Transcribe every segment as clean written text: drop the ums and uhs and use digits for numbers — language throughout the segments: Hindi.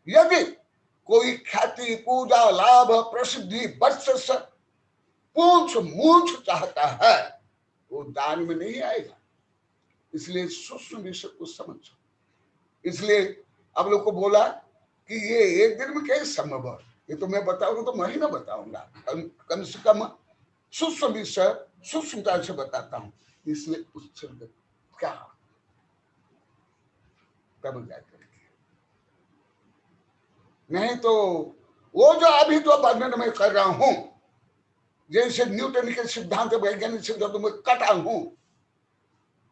यदि कोई ख्याति, पूजा, लाभ, प्रसिद्धि, वर्चस्व, पूछ मूछ चाहता है, वो दान में नहीं आएगा। इसलिए सूक्ष्म विषय को समझो। इसलिए अब लोग को बोला कि ये एक दिन में कैसे संभव है, ये तो मैं बताऊंगा तो महीना बताऊंगा, कम से कम सूक्ष्म विषय सूक्ष्मता से बताता हूं। इसलिए उस क्या तब जाकर, नहीं तो वो जो अभी जो वर्णन में कर रहा हूं, जैसे न्यूटन के सिद्धांत, वैज्ञानिक सिद्धांत में कटा हूं,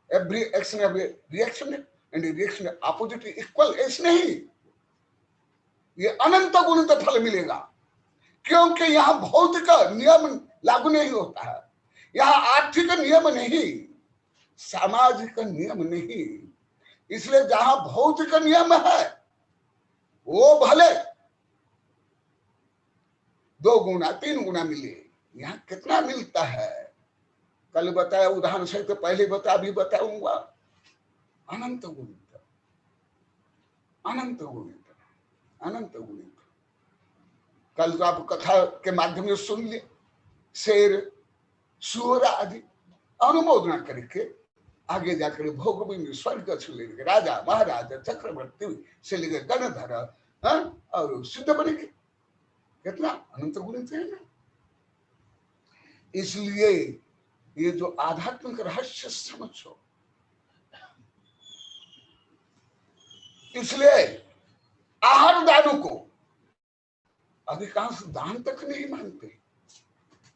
every action every reaction and reaction opposite equal, ऐसे नहीं, ये अनंत गुणित फल मिलेगा। क्योंकि यहां भौतिक नियम लागू नहीं होता है, यहां आर्थिक नियम नहीं, सामाजिक नियम नहीं। इसलिए जहां भौतिक नियम है वो भले 2 गुना 3 गुना मिले, यहां कितना मिलता है कल बताया, उदाहरण से तो पहले बता, अभी बताऊंगा, अनंत गुणित, अनंत गुणित, अनंत गुणित। कल तो आप कथा के माध्यम से सुन लिए, शेर, सूर आदि अनुमोदना करके आगे जाकर भोग में स्वर्ग से लेकर राजा महाराजा चक्रवर्ती से लेकर गणधर और सिद्ध बनेंगे। कितना अनंत गुणित है ना। इसलिए ये जो आध्यात्मिक रहस्य समझो, इसलिए आहार दानों को अधिकांश दान तक नहीं मानते,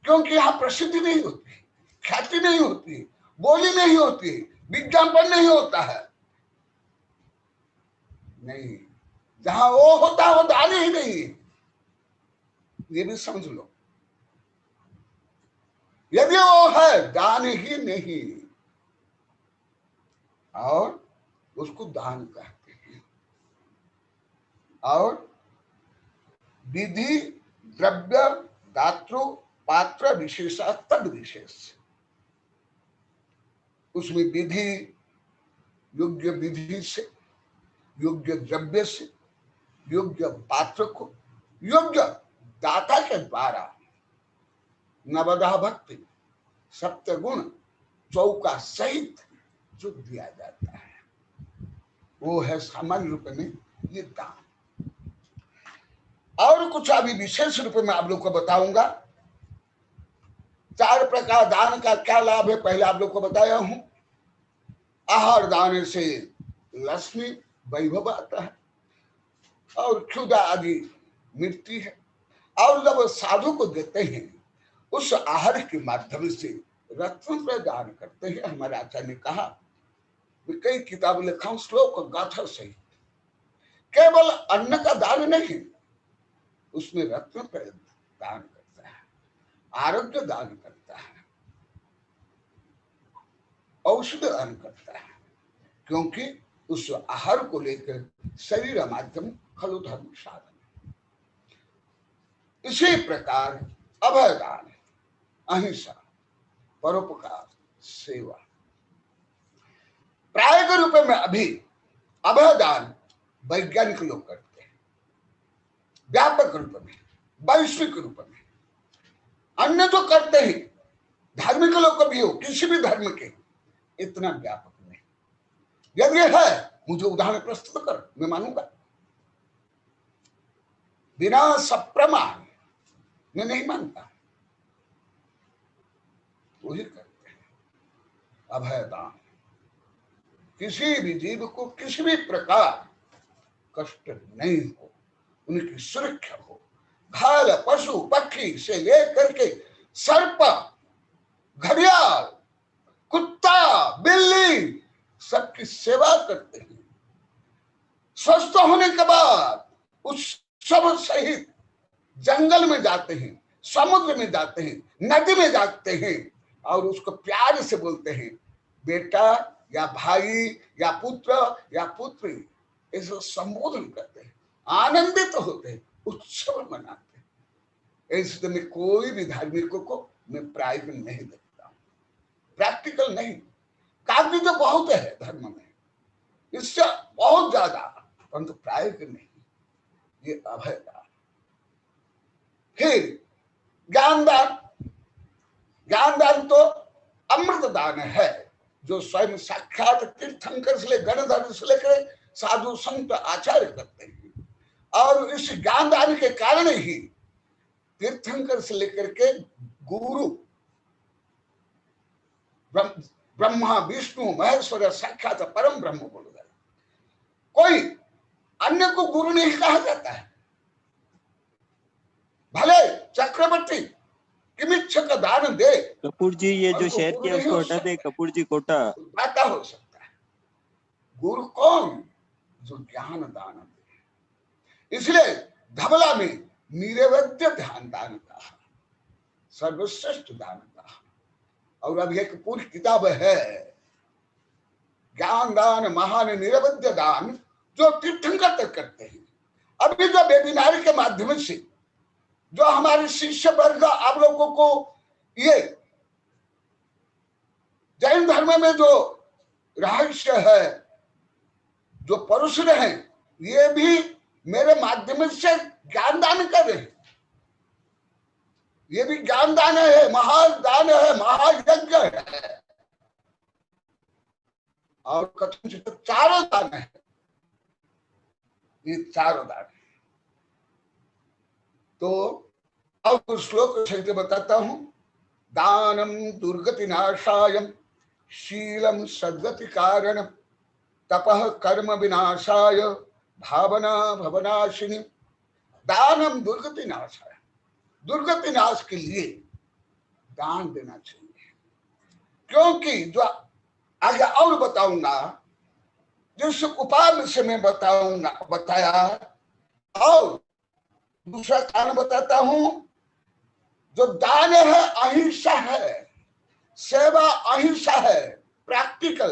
क्योंकि यहां प्रसिद्धि नहीं होती, ख्याति नहीं होती, बोली नहीं होती, विज्ञापन नहीं होता है। नहीं, जहां वो होता है वो दान ही नहीं, ये भी समझ लो। यदि वो है दान ही नहीं, और उसको दान कहते हैं। और विधि द्रव्य दातृ पात्र विशेष तद विशेष, उसमें विधि योग्य विधि से, योग्य द्रव्य से, योग्य पात्र को, योग्य दाता के द्वारा नवदा भक्ति सप्त गुण चौका सहित जो दिया जाता है वो है सामान्य रूप में ये दान। और कुछ अभी विशेष रूप में आप लोग को बताऊंगा। 4 प्रकार दान का क्या लाभ है, पहले आप लोग को बताया हूं। आहार दान से लक्ष्मी वैभव आता है और क्षुधा आदि मिटती है। और जब साधु को देते हैं उस आहार के माध्यम से रत्न प्रदान करते हैं। हमारे आचार्य ने कहा, कई किताब लिखा हूं श्लोक गाथा सहित, केवल अन्न का दान नहीं, उसमें रत्न दान करता है, आरोग्य दान करता है, औषध दान करता है, क्योंकि उस आहार को लेकर शरीर माध्यम खलु धर्म साधन। इसी प्रकार अभय दान, अहिंसा, परोपकार, सेवा। प्राय के रूप में अभी अभय दान वैज्ञानिक लोग करते हैं, व्यापक रूप में, वैश्विक रूप में। अन्य तो करते ही, धार्मिक लोग भी हो, किसी भी धर्म के, इतना व्यापक नहीं। यदि है मुझे उदाहरण प्रस्तुत कर, मैं मानूंगा। बिना सप्रमाण मैं नहीं मानता। वही करते हैं अभय दान। किसी भी जीव को किसी भी प्रकार कष्ट नहीं हो, उनकी सुरक्षा हो। घायल पशु पक्षी से लेकर के सर्प, घड़ियाल, कुत्ता, बिल्ली, सबकी सेवा करते हैं। स्वस्थ होने के बाद उस सब सहित जंगल में जाते हैं, समुद्र में जाते हैं, नदी में जाते हैं और उसको प्यार से बोलते हैं बेटा या भाई या पुत्र या पुत्री, ऐसा संबोधन करते हैं, आनंदित होते हैं, उत्सव मनाते हैं। ऐसे में कोई भी धार्मिक को मैं प्राइवेट नहीं देखता हूं, प्रैक्टिकल नहीं। कागज तो बहुत है धर्म में, इससे बहुत ज्यादा, परंतु प्राइवेट नहीं। ये अभय दान। फिर ज्ञान दान। ज्ञान दान तो अमृत दान है, जो स्वयं साक्षात तीर्थंकर से लेकर गणधर से लेकर साधु संत आचार्य करते हैं। और इस ज्ञान दान के कारण ही तीर्थंकर से लेकर के गुरु ब्रह्मा विष्णु महेश्वर साक्षात परम ब्रह्म बोल गए। कोई अन्य को गुरु नहीं कहा जाता है। भले चक्रवर्ती किमिच्छक दान दे। कपूर जी, ये जो शेयर किया उसको हटा दे। कपूर जी कोटा दाता हो सकता है। गुरु कौन? जो ज्ञान दान दे। इसलिए धवला में निरवध्य ध्यान दान कहा, सर्वश्रेष्ठ दान कहा। और अभी एक पूरी किताब है ज्ञान दान महान निरवध्य दान, जो तीर्थंकर तक करते हैं। अभी जो वेबिनार के माध्यम से जो हमारे शिष्य वर्ग आप लोगों को ये जैन धर्म में जो रहस्य है, जो परुष हैं, ये भी मेरे माध्यम से ज्ञान दान कर रहे हैं। ये भी ज्ञान दान है, महादान है, महायज्ञ है। और कथन चारों दान है। ये चारों दान है। तो अब श्लोक सहित बताता हूं। दानम दुर्गति नाशायम शीलम सद्गति कारणम तपः कर्म विनाशाय भावना भवनाशिनी। दानम दुर्गति नाशाय, दुर्गति नाश के लिए दान देना चाहिए। क्योंकि जो आगे और बताऊंगा, जिस उपाय से मैं बताया, और दूसरा कारण बताता हूं। जो दान है अहिंसा है, सेवा अहिंसा है, प्रैक्टिकल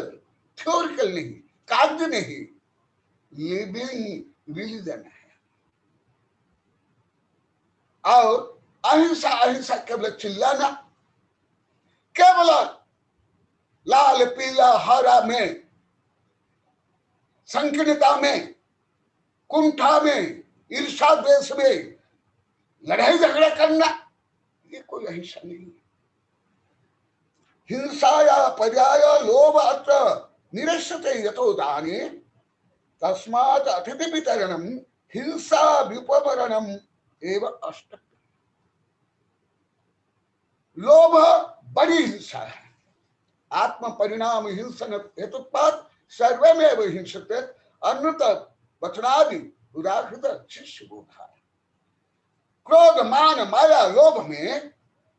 थ्योरिकल नहीं, कार्य नहीं, लिविंग रिलीजन है। और अहिंसा, अहिंसा केवल चिल्लाना, केवल लाल पीला हरा में, संकीर्णता में, कुंठा में, ईर्षा द्वेष में लड़ाई झगड़ा करना, ये कोई अहिंसा नहीं है। हिंसाया पर्याय लोभ अत्र निरस्यते यतो दाने तस्मात् अतिथि वितरणम हिंसा विपवरणम एव अष्ट। लोभ बड़ी हिंसा है। आत्म परिणाम हिंसन हेतुत्पाद सर्वमेव हिंसते अन्यत वचनादि उदाहृत शिष्य बोधा। क्रोध मान माया लोभ में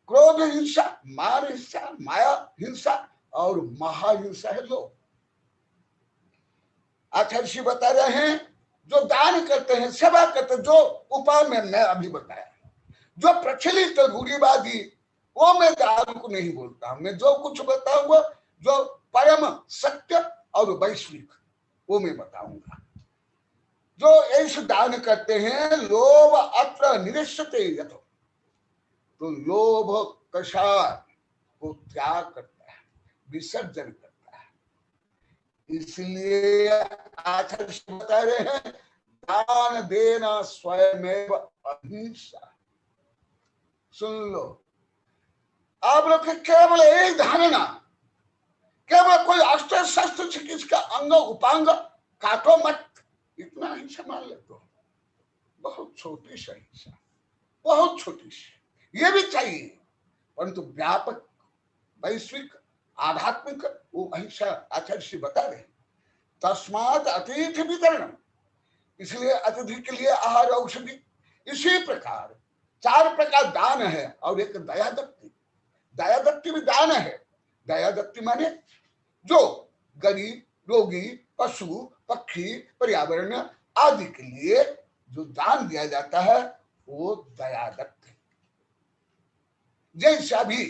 क्रोध हिंसा, मान हिंसा, माया हिंसा और महाहिंसा है लोभ। आचार्य बता रहे हैं जो दान करते हैं, सेवा करते हैं, जो उपाय में मैं अभी बताया, जो प्रचलित रूढ़िवादी, वो मैं दान को नहीं बोलता। मैं जो कुछ बताऊंगा जो परम सत्य और वैश्विक, वो मैं बताऊंगा। जो ऐसे दान करते हैं, लोभ अत्र निरस्यते यतो, तो लोभ कषाय को त्याग करता है, विसर्जन करता है। इसलिए आचार्य बता रहे हैं दान देना स्वयमेव अहिंसा। सुन लो, आप लोग के केवल एक धारणा, केवल कोई अस्त्र शस्त्र चिकित्सा अंग उपांग काटो मत, इतना हिंसा मान ले तो बहुत छोटी सी हिंसा, बहुत छोटी सी। ये भी चाहिए, परंतु व्यापक वैश्विक आध्यात्मिक वो अहिंसा आचार्य बता रहे। तस्मात् अतिथि वितरण, इसलिए अतिथि के लिए आहार औषधि। इसी प्रकार 4 प्रकार दान है। और एक दयादत्ती, दयादत्ती भी दान है। दयादत्ती माने जो गरीब रोगी पशु पक्षी पर्यावरण आदि के लिए जो दान दिया जाता है वो दयादत्त है। जैसा भी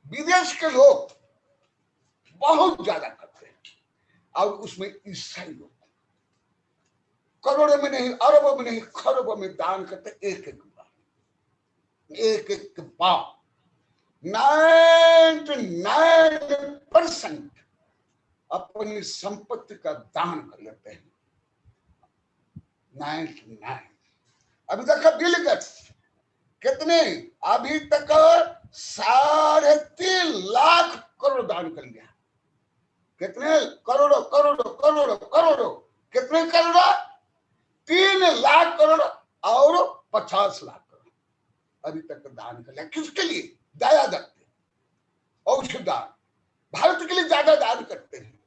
विदेश के लोग बहुत ज्यादा करते हैं, और उसमें ईसाई लोग करोड़ों में नहीं, अरबों में नहीं, खरबों में दान करते, एक एक पाव। 99% अपनी संपत्ति का दान कर लेते हैं। 99 अभी तक बिल गेट्स कितने, अभी तक 3.5 लाख करोड़ दान कर लिया। कितने करोड़ों करोड़ों करोड़ों करोड़ों, कितने करोड़, 3 लाख करोड़ और 50 लाख करोड़ अभी तक दान कर लिया। किसके लिए? दया दत्त, औषध दान। भारत के लिए ज्यादा दान करते हैं,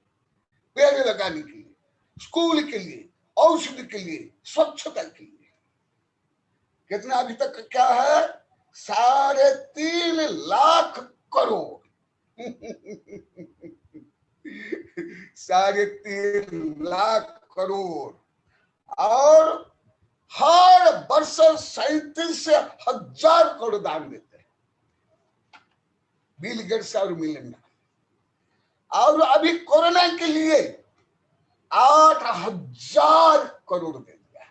पेड़ लगाने के लिए, स्कूल के लिए, औषधि के लिए, स्वच्छता के लिए। कितना अभी तक क्या है? 3.5 लाख करोड़ 3.5 लाख करोड़। और हर वर्ष 37,000 करोड़ दान देते हैं बिल गेट्स और मिलेंडा। और अभी कोरोना के लिए 8,000 करोड़ दे दिया।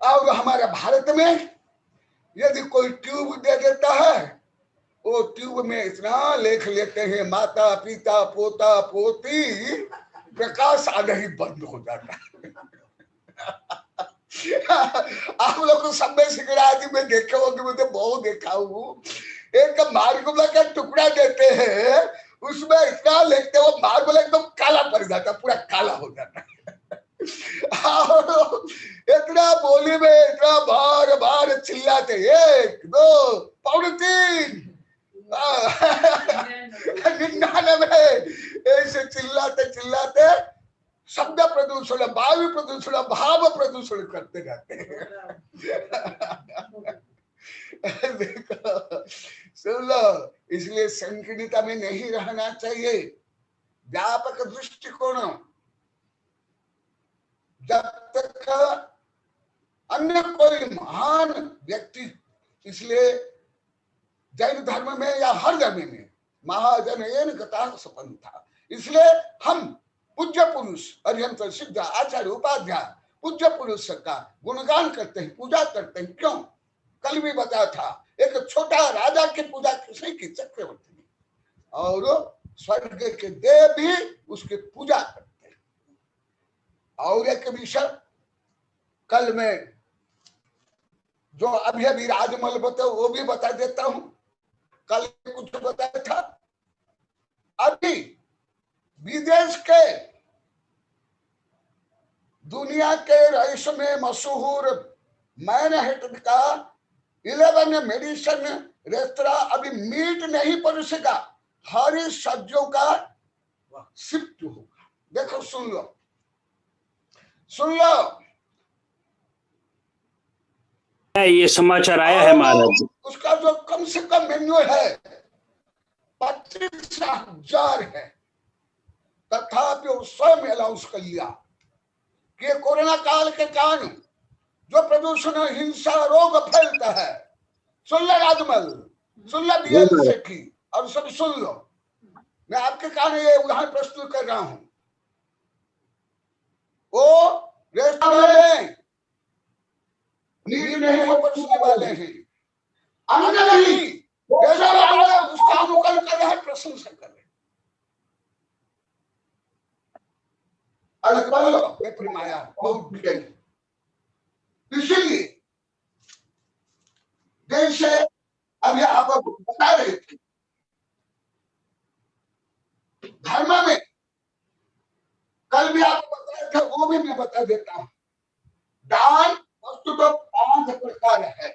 और हमारे भारत में यदि कोई ट्यूब दे देता है, वो ट्यूब में इतना लेख लेते हैं, माता पिता पोता पोती, प्रकाश आना ही बंद हो जाता है। आप लोग को सब में सिगराजी में देखे होंगे, मुझे बहुत देखा हूँ। एक मार्बल का टुकड़ा देते हैं, उसमें इतना लिखते, वो मार्बल एकदम काला पड़ जाता, पूरा काला हो जाता। और इतना बोली में इतना बार बार चिल्लाते, 1 2 पौने 3 99 ऐसे चिल्लाते चिल्लाते शब्द प्रदूषण, वायु प्रदूषण, भाव प्रदूषण करते रहते हैं। देखो सुन लो, इसलिए संकीर्णता में नहीं रहना चाहिए। व्यापक दृष्टिकोण, जब तक अन्य कोई महान व्यक्ति, इसलिए जैन धर्म में या हर धर्म में महाजन गता सपंथा, इसलिए हम पूज्य पुरुष अरिहंत सिद्ध आचार्य उपाध्याय पूज्य पुरुष का गुणगान करते हैं, पूजा करते हैं। क्यों? कल भी बताया था, एक छोटा राजा की पूजा किसी की, चक्रवर्ती, और स्वर्ग के देव भी उसकी पूजा करते हैं। और एक विषय कल में जो अभी अभी राजमल बताओ, वो भी बता देता हूं। कल कुछ बताया था, अभी विदेश के दुनिया के रईस में मशहूर मैनहट्टन का 11 मेडिसिन रेस्तरां अभी मीट नहीं परोसेगा, हरी सब्जियों का शिफ्ट होगा। देखो सुन लो, सुन लो, ये समाचार आया है महाराज। उसका जो कम से कम मेन्यू है 25,000 है, तथापि वो स्वयं अनाउंस कर लिया कि कोरोना काल के कारण जो प्रदूषण, हिंसा, रोग फैलता है। सुन लो राजमल, सुन लो बीएल सेठी, और सब सुन लो। मैं आपके कारण ये उदाहरण प्रस्तुत कर रहा हूं। वो रेस्तरां में नींद नहीं परोसने वाले हैं, अन्न नहीं, रेस्तरां वाले उसका अनुकरण कर रहे हैं, प्रशंसा कर रहे हैं। प्रेमाया बहुत, इसलिए जैसे अभी आप बता रहे थे, धर्म में कल भी आपको बताया था, वो भी मैं बता देता हूं। दान वस्तु तो 5 प्रकार है।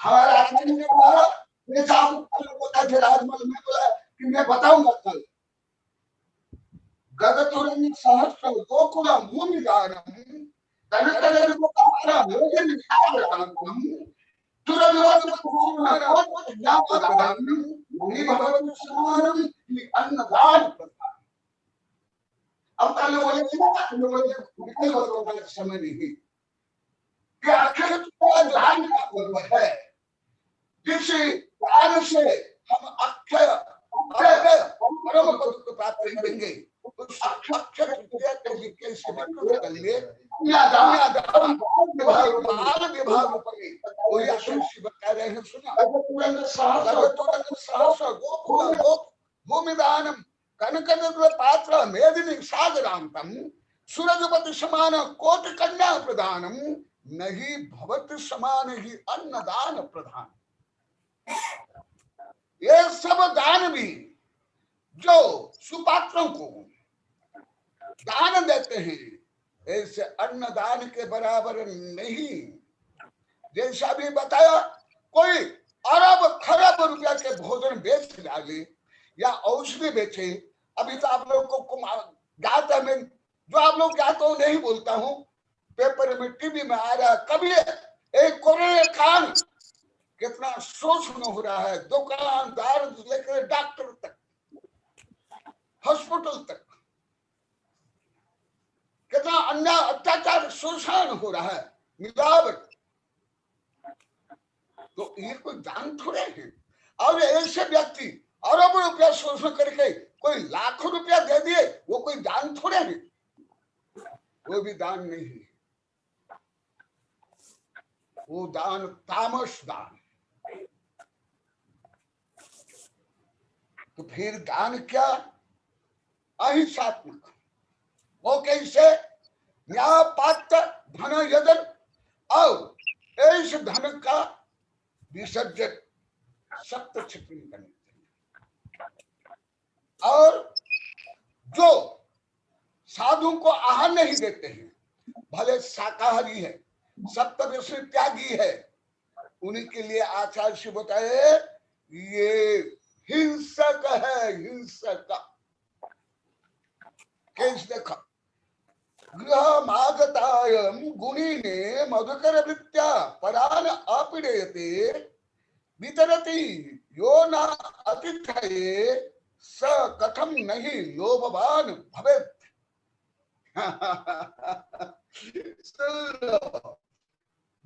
हमारा आचार्य ने कहा, बता थे राजमल में, बोला कि मैं बताऊंगा कल। गगतुरन सहस्र गोकुल भूमि दानम तनकलन को हमारा भोजन साधनम तुरंत ज्ञापदानम मुनि भगवत समानम अन्नदान प्रदान। अब कल बोले निकल बदलने का समय नहीं कि आखिर तो दान का पर्व है, जिससे दान से हम अक्षय परम पद को प्राप्त करेंगे। उस अक्षय तृतीया के कैसे कर लिए विभाग पड़े, वही आशीष बता रहे हैं। सुना, सहस्र गोकुल भूमि दानम कनकद्र पात्र मेदिनी सागरांतम सूरजपति समान कोटि कन्या प्रदानम नहीं भवत समान ही अन्नदान प्रधान। ये सब दान भी जो सुपात्रों को दान देते हैं ऐसे अन्नदान के बराबर नहीं। जैसा भी बताया, कोई अरब खरब रुपया के भोजन बेच डाले या औषधि बेचे। अभी तो आप लोग को ज्ञात है, मैं जो आप लोग ज्ञात हो नहीं बोलता हूं, पेपर में टीवी में आ रहा, कभी एक कोरोना काल कितना शोषण हो रहा है, दुकानदार लेकर डॉक्टर तक, हॉस्पिटल तक कितना अन्याय अत्याचार शोषण हो रहा है, मिलावट। तो ये कोई दान थोड़े है। और ऐसे व्यक्ति अरबों रुपया शोषण करके कोई लाखों रुपया दे दिए, वो कोई दान थोड़े है, वो भी दान नहीं है। वो दान तामस दान। तो फिर दान क्या? अहिंसात्मक। वो कैसे? न्यायपात्र धन यजन, और इस धन का विसर्जन सत्य छिपनी करनी चाहिए। और जो साधु को आहार नहीं देते हैं, भले शाकाहारी है, सप्तव्यसनी त्यागी है, उन्हीं के लिए आचार्य से बताए ये हिंसक है, हिंसक। कैसे देखा? गृहमागतायं गुणिने मधुकर वृत्त्या परान अपीडयते वितरति यो न अतिथये स कथम नहीं लोभवान भवेत्।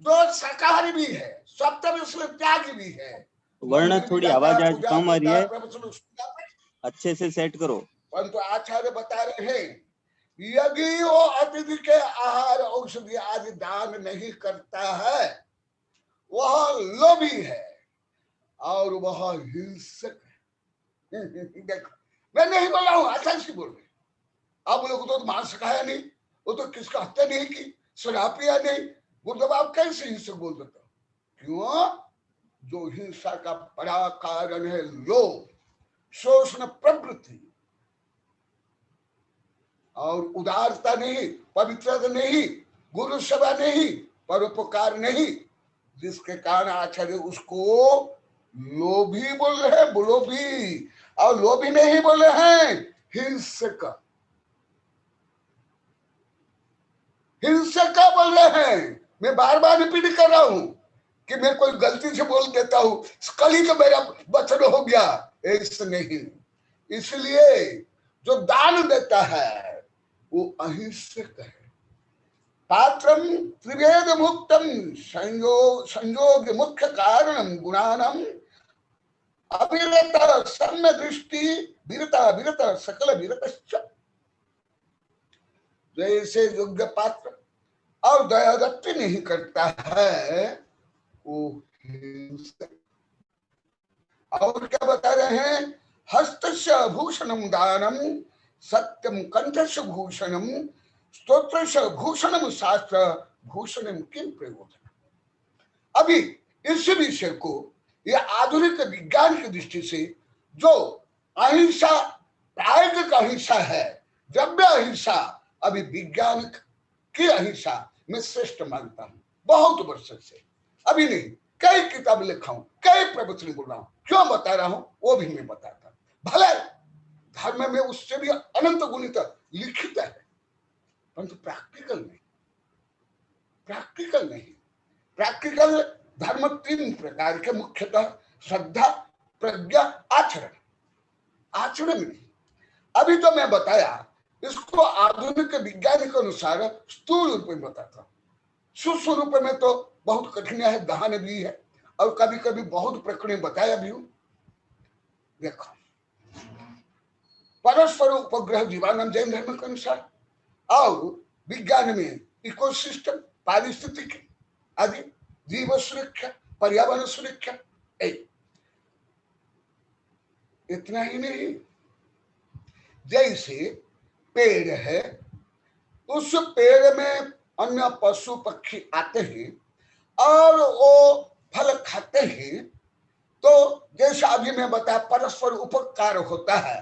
जो शाकाहारी भी है, सप्तव्यसनी त्यागी भी है। वरना थोड़ी आवाज आज कम आ रही है, अच्छे से सेट करो। परंतु आचार्य बता रहे हैं, यदि वो अतिथि के आहार औषधि आदि दान नहीं करता है, वह लोभी है और वह हिंसक है। देखो, मैं नहीं बोल रहा हूं, आचार्य से बोल रहे। आप लोग तो मांस खाया नहीं, वो तो किसका हत्या नहीं की, शराब पिया नहीं, वो जब आप कैसे हिंसक बोल देते हो? क्यों? जो हिंसा का बड़ा कारण है लोभ, शोषण प्रवृत्ति, और उदारता नहीं, पवित्रता नहीं, गुरु सेवा नहीं, परोपकार नहीं, जिसके कारण आचार्य उसको लोभी बोल रहे हैं, लोभी। और लोभी नहीं बोले हैं, हिंसक, हिंसक बोल रहे हैं। मैं बार बार रिपीट कर रहा हूं कि मैं कोई गलती से बोल देता हूं, कल ही तो मेरा वचन हो गया, ऐसा नहीं। इसलिए जो दान देता है वो अहिंसक है। पात्रम त्रिवेद मुक्तम संयोग मुख्य कारण गुणानम अविरत सम्य दृष्टि विरता विरत सकल विरत। जैसे योग्य पात्र और दयादत्ति नहीं करता है वो हिंसक। और क्या बता रहे हैं? हस्तस्य भूषणम दानम सत्यम कंठस्य भूषणम स्तोत्रस्य भूषणम शास्त्र भूषणम किम प्रयोजन। अभी इस विषय को यह आधुनिक विज्ञान की दृष्टि से जो अहिंसा, प्रायोगिक अहिंसा है, द्रव्य अहिंसा, अभी विज्ञान की अहिंसा मैं श्रेष्ठ मानता हूं बहुत वर्षों से। अभी नहीं, कई किताब लिखा हूं, कई प्रवचन बोल रहा हूं। क्यों बता रहा हूं वो भी मैं बताता हूं। भले धर्म में उससे भी अनंत गुणित लिखित है, परंतु प्रैक्टिकल नहीं, प्रैक्टिकल नहीं। प्रैक्टिकल धर्म तीन प्रकार के मुख्यतः श्रद्धा, प्रज्ञा, आचरण। आचरण नहीं। अभी तो मैं बताया, इसको आधुनिक विज्ञान के अनुसार स्थूल रूप में बताता हूं। सूक्ष्म रूप में तो बहुत कठिन है, गहन भी है, और कभी कभी बहुत प्रकरण बताया भी हूं। देखो, परस्पर उपग्रह जीवानंद जैन धर्म के अनुसार, और विज्ञान में इकोसिस्टम, पारिस्थितिकी आदि, जीव सुरक्षा, पर्यावरण सुरक्षा। इतना ही नहीं, जैसे पेड़ है, उस पेड़ में अन्य पशु पक्षी आते हैं और वो फल खाते हैं, तो जैसा अभी मैं बताया परस्पर उपकार होता है,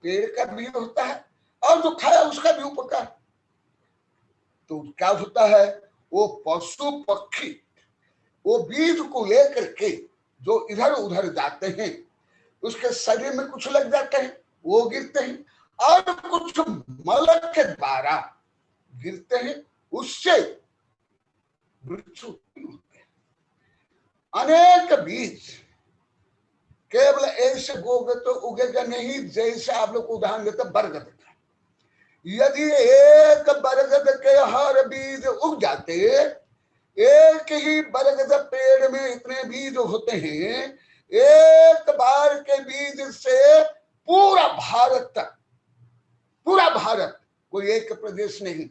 पेड़ का भी होता है और जो खाया उसका भी उपकार। तो क्या होता है, वो पशु पक्षी वो बीज को लेकर के जो इधर उधर जाते हैं, उसके शरीर में कुछ लग जाते हैं, वो गिरते हैं, और कुछ मल के द्वारा गिरते हैं, उससे वृक्ष उत्पन्न होते हैं। अनेक बीज केवल ऐसे बोगे तो उगेगा नहीं, जैसे आप लोग को उदाहरण देते बरगद का। यदि एक बरगद के हर बीज उग जाते, एक ही बरगद पेड़ में इतने बीज होते हैं, एक बार के बीज से पूरा भारत तक, पूरा भारत, कोई एक प्रदेश नहीं,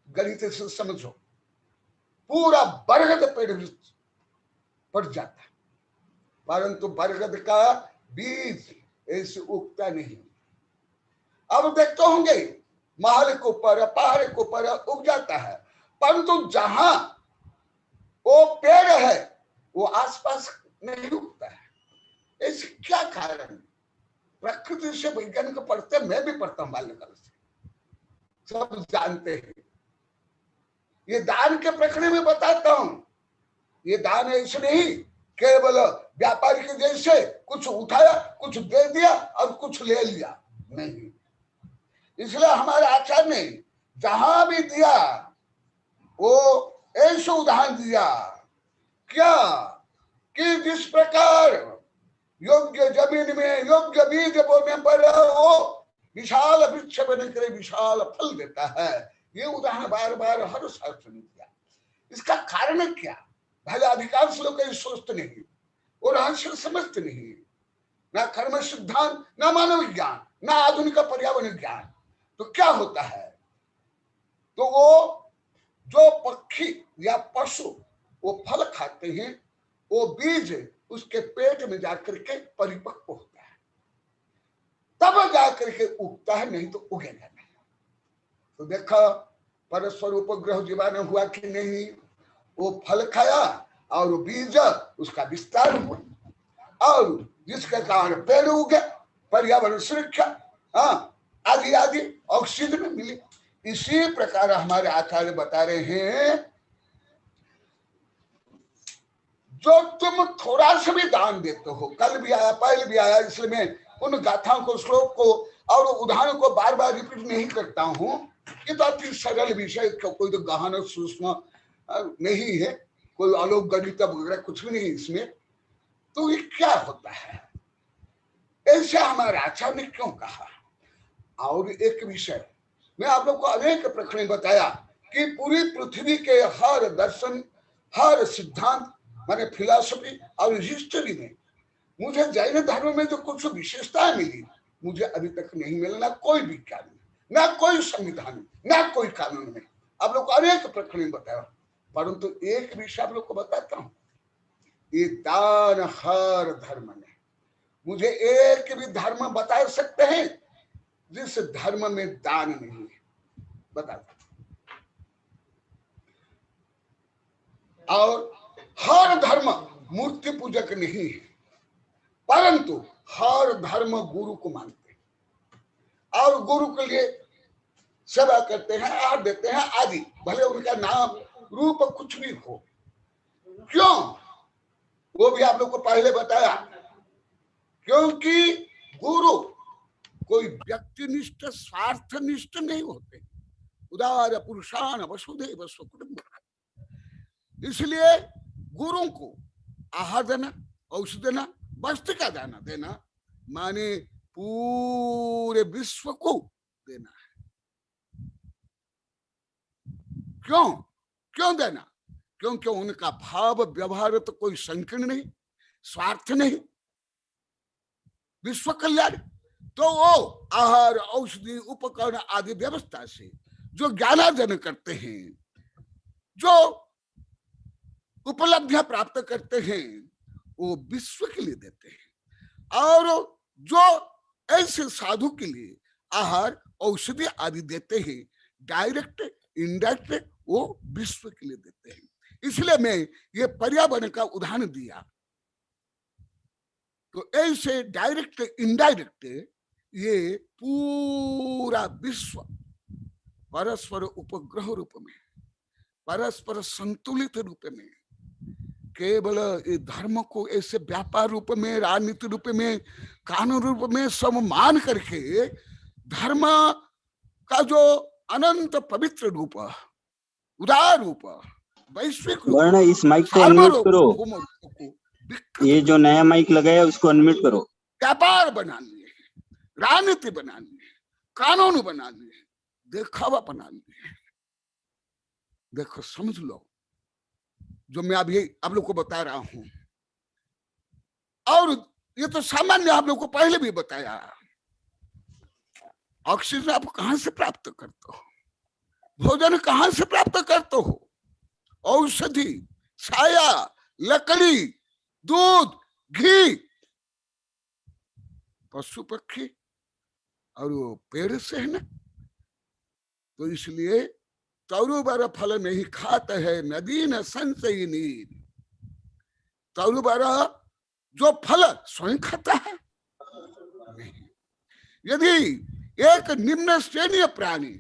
गणित से समझो, पूरा बरगद पेड़ पड़ जाता है, परंतु बरगद का बीज ऐसे उगता नहीं। अब देखते होंगे महल के ऊपर पहाड़ के ऊपर उग जाता है, परंतु जहां वो पेड़ है वो आसपास नहीं उगता है। ऐसे क्या कारण? प्रकृति से वैज्ञानिक पढ़ते, मैं भी पढ़ता हूं बाल्यकाल से, सब जानते हैं। ये दान के प्रकरण में बताता हूं, ये दान ऐसे नहीं केवल व्यापारी के जैसे कुछ उठाया, कुछ दे दिया और कुछ ले लिया, नहीं। इसलिए हमारे आचार्य ने जहां भी दिया वो ऐसे उदाहरण दिया क्या कि जिस प्रकार योग्य जमीन में योग्य बीज बोने पर वो विशाल वृक्ष बनकर विशाल फल देता है। ये उदाहरण बार बार हर शास्त्र ने दिया। इसका कारण क्या? पहले अधिकांश लोग सोचते नहीं, वो रहस्य समझते नहीं, ना कर्म सिद्धांत, ना मानव विज्ञान, ना आधुनिक पर्यावरण ज्ञान। तो क्या होता है, तो वो जो पक्षी या पशु वो फल खाते हैं, वो बीज उसके पेट में जाकर के परिपक्व होता है, तब जाकर के उगता है, नहीं तो उगेगा नहीं। तो देखा परस्पर उपग्रह जीवाणु हुआ कि नहीं, वो फल खाया और वो बीज उसका विस्तार हुआ और जिसके कारण पेड़ उगे, पर्यावरण सुरक्षा आदि आदि ऑक्सीजन मिली। इसी प्रकार हमारे आचार्य बता रहे हैं, जो तुम थोड़ा सा भी दान देते हो, कल भी आया पहले भी आया, इसलिए मैं उन गाथाओं को, श्लोक को और उदाहरण को बार बार रिपीट नहीं करता हूं। ये तो अति सरल विषय, कोई तो गहन सूक्ष्म नहीं है, कोई अलौकिक गणित वगैरह कुछ भी नहीं इसमें। तो ये क्या होता है, ऐसे हमारे आचार्य ने क्यों कहा? और एक विषय मैं आप लोग को अनेक प्रकरण बताया कि पूरी पृथ्वी के हर दर्शन, हर सिद्धांत, माने फिलॉसफी और हिस्ट्री में मुझे जैन धर्म में जो कुछ विशेषताएं मिली, मुझे अभी तक नहीं मिला, ना कोई विज्ञान में, ना कोई संविधान में, ना कोई कानून में। आप लोग को अनेक प्रकरण बताया, परंतु एक विषय आप लोग को बताता हूं, ये दान हर धर्म में, मुझे एक भी धर्म बता सकते हैं जिस धर्म में दान नहीं है? बता। और हर धर्म मूर्ति पूजक नहीं है, परंतु हर धर्म गुरु को मानते हैं और गुरु के लिए सेवा करते हैं, आहार देते हैं आदि, भले उनका नाम रूप कुछ भी हो। क्यों? वो भी आप लोग को पहले बताया, क्योंकि गुरु कोई व्यक्तिनिष्ठ स्वार्थनिष्ठ नहीं होते, उदार पुरुषान वसुधैव स्वकुटुम्बकम्। इसलिए गुरु को आहार देना, औषध देना, वस्त्र का दाना देना, माने पूरे विश्व को देना है। क्यों? क्यों देना? क्योंकि उनका भाव व्यवहार तो कोई संकीर्ण नहीं, स्वार्थ नहीं, विश्व कल्याण। तो वो आहार, औषधि, उपकरण आदि व्यवस्था से जो ज्ञानार्जन करते हैं, जो उपलब्धियां प्राप्त करते हैं, वो विश्व के लिए देते हैं। और जो ऐसे साधु के लिए आहार, औषधि आदि देते हैं, डायरेक्ट इनडायरेक्ट वो विश्व के लिए देते हैं। इसलिए मैं ये पर्यावरण का उदाहरण दिया। तो ऐसे डायरेक्ट इनडायरेक्ट ये पूरा विश्व परस्पर उपग्रह रूप में, परस्पर संतुलित रूप में, केवल ये धर्म को ऐसे व्यापार रूप में, राजनीति रूप में, कानून रूप में सब मान करके धर्म का जो अनंत पवित्र रूप, उदार रूप, वैश्विक वर्ण, इस माइक को अनम्यूट करो। ये जो नया माइक लगाया उसको अनम्यूट करो। व्यापार बना लिए, राजनीति बना लिए, कानून बना लिए, दिखावा बना लिए। देखो समझ लो जो मैं अभी आप लोग को बता रहा हूं, और ये तो सामान्य आप लोग को पहले भी बताया। ऑक्सीजन आप कहां से प्राप्त करते हो? भोजन कहां से प्राप्त करते हो? औषधि, छाया, लकड़ी, दूध, घी, पशु पक्षी और वो पेड़ से है ना। तो इसलिए तरुबर फल नहीं खाते है नदी न संचय नीर। तरुबर जो फल स्वयं खाता है नहीं। यदि एक निम्न श्रेणीय प्राणी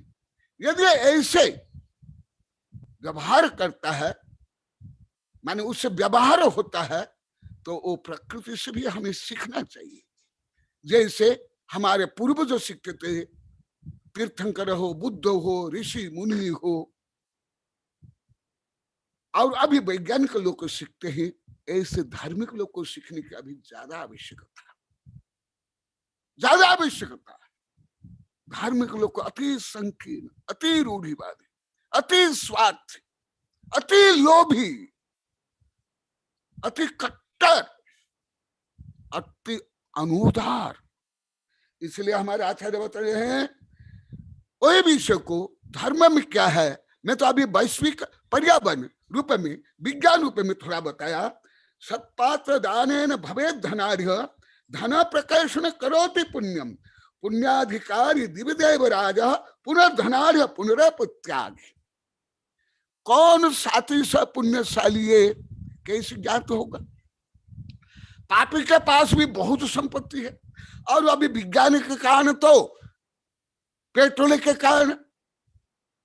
यदि ऐसे व्यवहार करता है, माने उससे व्यवहार होता है, तो वो प्रकृति से भी हमें सीखना चाहिए। जैसे हमारे पूर्वज जो सीखते थे, तीर्थंकर हो, बुद्ध हो, ऋषि मुनि हो, और अभी वैज्ञानिक लोग को सीखते हैं, ऐसे धार्मिक लोग को सीखने की अभी ज्यादा आवश्यकता, ज्यादा आवश्यकता। धार्मिक लोग को अति संकीर्ण, अति रूढ़िवादी, अति स्वार्थ, अति लोभी, अति कट्टर, अति अनुदार। इसलिए हमारे आचार्य बता रहे हैं वही विषय को धर्म में क्या है। मैं तो अभी वैश्विक पर्यावरण रूप में, विज्ञान रूप में थोड़ा बताया। सत्पात्र दानेन भवेत् धनार्य धन प्रकर्षण करोति पुण्यम पुण्याधिकारी दिव्यदेव राजा पुनर्धनार्य पुनरपत्याग। कौन साथी सा पुण्यशाली है कैसे ज्ञात होगा? पापी के पास भी बहुत संपत्ति है, और अभी विज्ञान के कारण, तो पेट्रोल के कारण,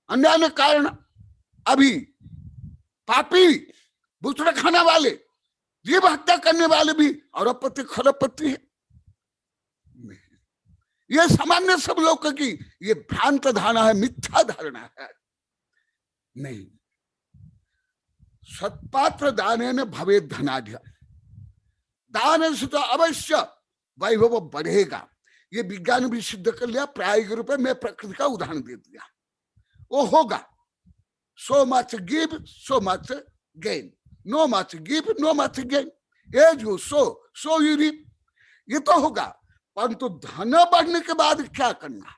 अन्य कारण, अभी पापी, बुतरा खाने वाले, जीव हत्या करने वाले भी अरबपति खरबपति है। ये सामान्य सब लोग की ये भ्रांत धारणा है, मिथ्या धारणा है। नहीं, सत्पात्र दानेन भवेत् धनाढ्य। दान से तो अवश्य वैभव बढ़ेगा। ये विज्ञान भी सिद्ध कर लिया। प्रायोगिक रूप में मैं प्रकृति का उदाहरण दे दिया, वो होगा। so much give, so much gain. No much give, no much gain. As you sow, so you reap. ये तो होगा, परंतु धन बढ़ने के बाद क्या करना?